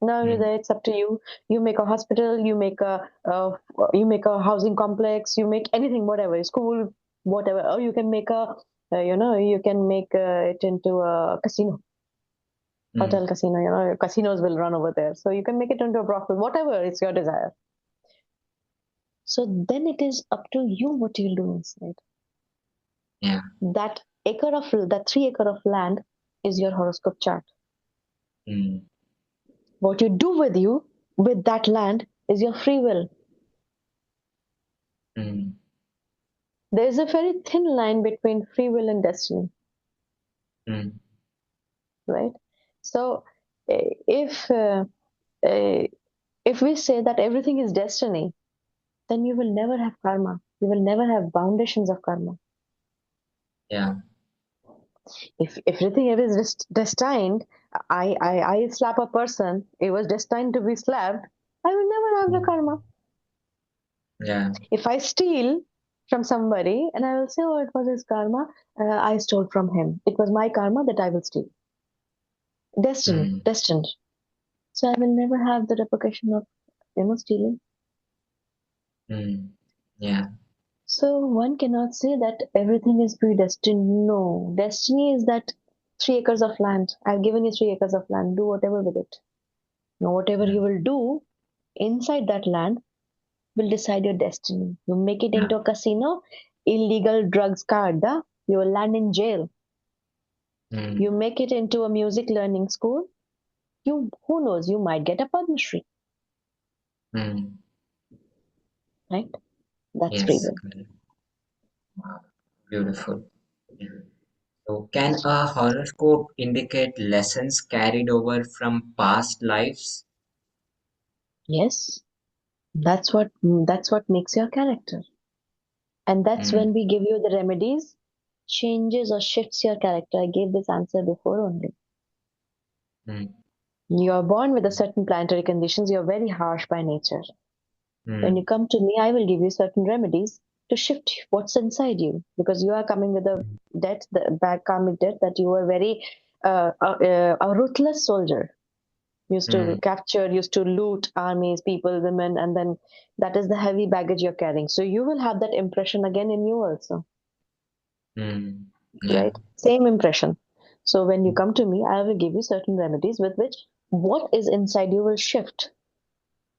Now mm, Hrudai, it's up to you. You make a hospital, you make a housing complex, you make anything, whatever, school, whatever. Or you can make you can make it into a casino, mm, hotel casino. Casinos will run over there, so you can make it into a brothel, whatever it's your desire. So then it is up to you what you'll do inside. yeah. That 3 acre of land is your horoscope chart. Mm, What you do with that land is your free will. mm, There is a very thin line between free will and destiny, mm, right? So eh, if uh, eh, if we say that everything is destiny, then you will never have karma. You will never have foundations of karma. yeah. If everything is destined, I slap a person. It was destined to be slapped. I will never have the Mm, karma. yeah. If I steal from somebody and I will say, oh, it was his karma, I stole from him. It was my karma that I will steal. Destined, Mm, destined. So I will never have the repercussion of, stealing. mm, yeah. So one cannot say that everything is predestined. No, destiny is that 3 acres of land. I've given you 3 acres of land. Do whatever with it. Now, whatever Yeah. you will do inside that land will decide your destiny. You make it Yeah. into a casino, illegal drugs card, you will land in jail. You Mm, make it into a music learning school, you who knows, you might get a Padma Shri, mm, right? That's free yes. will. Correct. Wow. Beautiful. Yeah. So, can a horoscope indicate lessons carried over from past lives? Yes, that's what makes your character. And that's Mm, when we give you the remedies, changes or shifts your character. I gave this answer before only. mm, You're born with a certain planetary conditions, you're very harsh by nature. When you mm, come to me, I will give you certain remedies to shift what's inside you because you are coming with a debt, the bad karmic debt that you were very a ruthless soldier. Used to mm, capture, used to loot armies, people, women, and then that is the heavy baggage you're carrying. So you will have that impression again in you also, mm, yeah. right? Same impression. So when you come to me, I will give you certain remedies with which what is inside you will shift.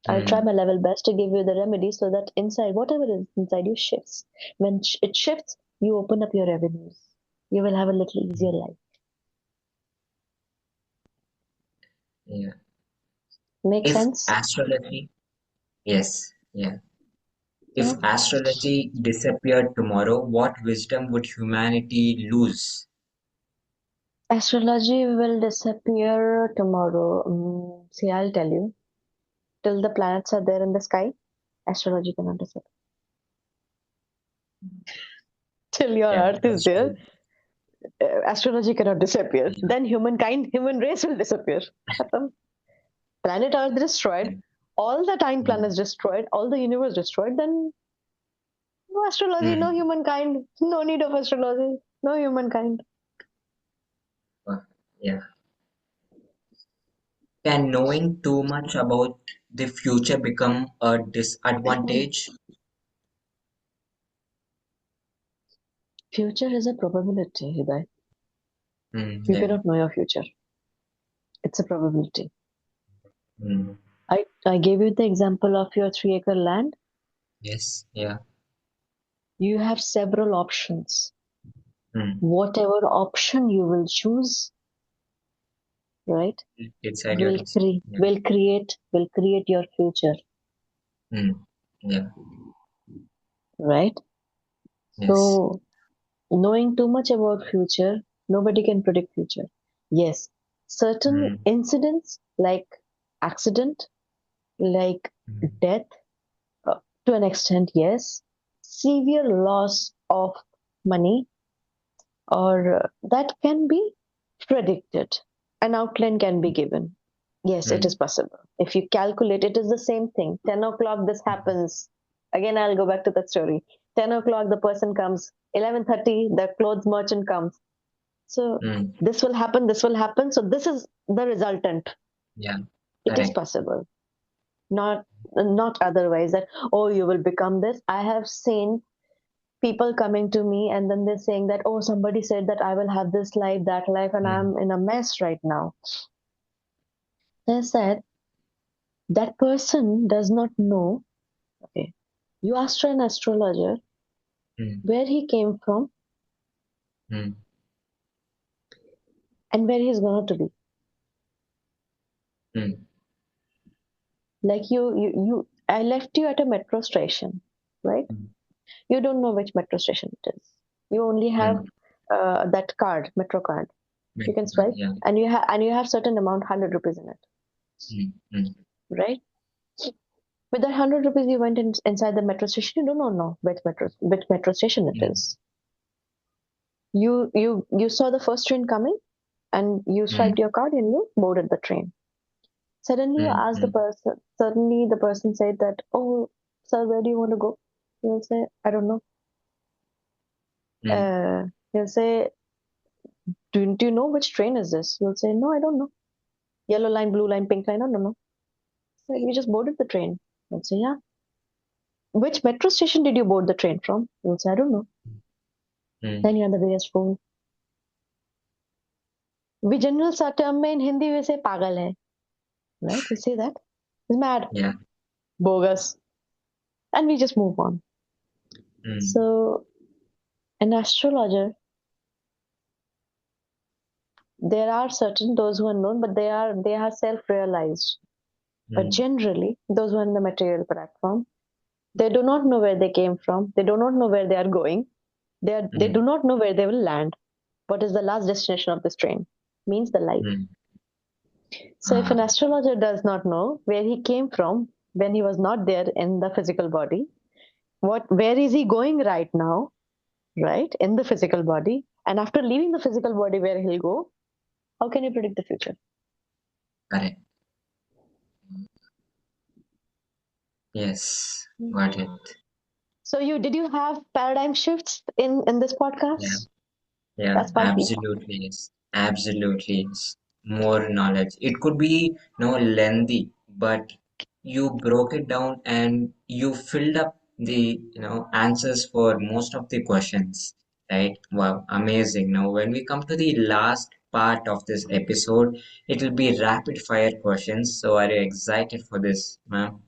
I'll try my Mm, level best to give you the remedy so that inside, whatever is inside you shifts. When it shifts, you open up your revenues. You will have a little easier life. yeah. Make If sense? astrology, yes, yeah. Yeah. If astrology disappeared tomorrow, what wisdom would humanity lose? Astrology will disappear tomorrow. See, I'll tell you. Till the planets are there in the sky, astrology cannot disappear. Till your Yeah, Earth is that's there, true. astrology cannot disappear. Yeah, Then humankind, human race will disappear. Khatam. Planet Earth yeah. destroyed, all the time Mm, planets destroyed, all the universe destroyed, then no astrology, no mm, humankind, no need of astrology, no humankind. yeah. Can knowing too much about the future become a disadvantage? Future is a probability, Hidai. Mm, You yeah. cannot know your future. It's a probability. Mm, I gave you the example of your 3 acre land. yes. Yeah. You have several options. Mm, Whatever option you will choose, right, inside your destiny. Yeah. will create your future, Mm, yeah. right? Yes. So knowing too much about future, nobody can predict future. Yes, certain Mm, incidents like accident, like mm, death, uh, to an extent, yes. severe loss of money, or that can be predicted. An outline can be given. Yes, it is mm, possible. If you calculate, it is the same thing. 10 o'clock, this happens. Again, I'll go back to that story. 10 o'clock, the person comes. 11:30, the clothes merchant comes. So mm. this will happen, this will happen. So this is the resultant. Yeah, It is correct. possible. Not otherwise that, oh, you will become this. I have seen people coming to me and then they're saying that, oh, somebody said that I will have this life, that life, and Mm, I'm in a mess right now. They said that person does not know. Okay, you asked an astrologer mm, where he came from mm, and where he's going to be. mm, Like I left you at a metro station, right? mm, You don't know which metro station it is. You only have mm. that card, metro card. You can swipe, Yeah. and you have certain amount, 100 rupees in it, Mm, mm, right? With that 100 rupees, you went inside the metro station. You don't know which metro station it mm, is. You saw the first train coming, and you mm, swiped your card and you boarded the train. Suddenly, you mm, ask the mm, person. Suddenly, the person said that, "Oh, sir, where do you want to go?" You'll say, "I don't know." mm, Uh, he'll say, do you know which train is this? You'll say, "No, I don't know. Yellow line, blue line, pink line. I don't know." So we just boarded the train. You'll say, "Yeah." Which metro station did you board the train from? You'll say, "I don't know." mm. Then you're the biggest fool. We general सा term में in Hindi we say पागल है, right? We say that. He's mad, Yeah. bogus, and we just move on. Mm, So an astrologer, there are certain those who are known, but they are self-realized. But mm, generally, those who are in the material platform, they do not know where they came from. They do not know where they are going. They mm, do not know where they will land. What is the last destination of this train? Means the life. mm. So if Ah, an astrologer does not know where he came from when he was not there in the physical body, where is he going right now, right? In the physical body. And after leaving the physical body, where he'll go, how can you predict the future? correct. Yes, Mm. got it. So did you have paradigm shifts in this Yeah, podcast? yeah, That's fun. absolutely yes. Absolutely yes. More knowledge. It could be no lengthy, but you broke it down and you filled up the answers for most of the questions, right? Wow, amazing. Now, when we come to the last part of this episode, it will be rapid fire questions. So, are you excited for this, ma'am?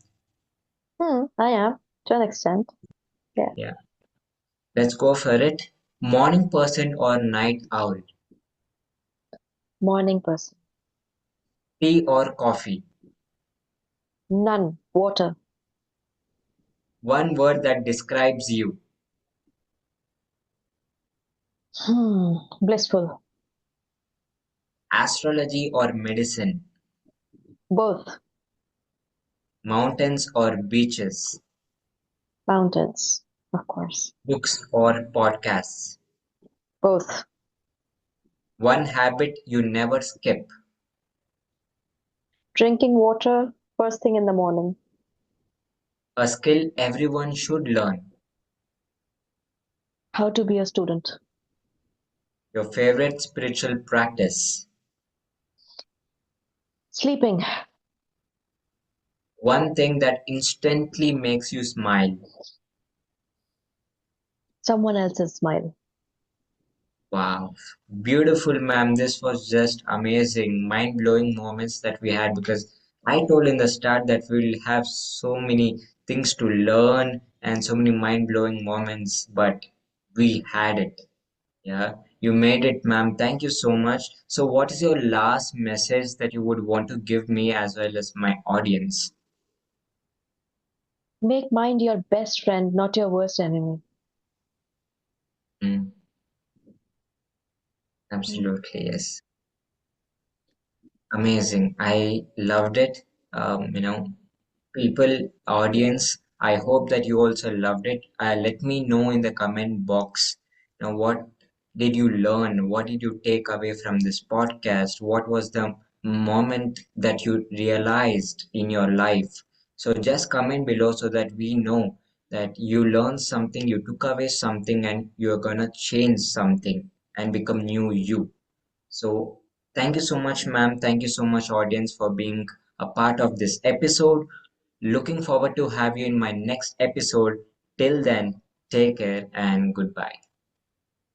I am to an extent. Yeah. Yeah, let's go for it. Morning person or night owl? Morning person. Tea or coffee? None. Water. One word that describes you. Blissful. Astrology or medicine? Both. Mountains or beaches? Mountains. Of course. Books or podcasts? Both. One habit you never skip. Drinking water first thing in the morning. A skill everyone should learn. How to be a student. Your favorite spiritual practice. Sleeping. One thing that instantly makes you smile. Someone else's smile. Wow. Beautiful, ma'am. This was just amazing, mind-blowing moments that we had because I told in the start that we'll have so many things to learn and so many mind-blowing moments, but we had it. Yeah, you made it, ma'am. Thank you so much. So, what is your last message that you would want to give me as well as my audience? Make mind your best friend, not your worst enemy. Mm, Mm. absolutely, yes. Amazing. I loved it. People, audience, I hope that you also loved it. Let me know in the comment box. Now, what did you learn? What did you take away from this podcast? What was the moment that you realized in your life? So just comment below so that we know that you learned something, you took away something, and you're gonna change something and become new you. So thank you so much, ma'am. Thank you so much, audience, for being a part of this episode. Looking forward to have you in my next episode. Till then, take care and goodbye.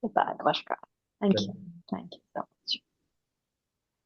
Goodbye, Namaskar. Thank you. Good- Thank you so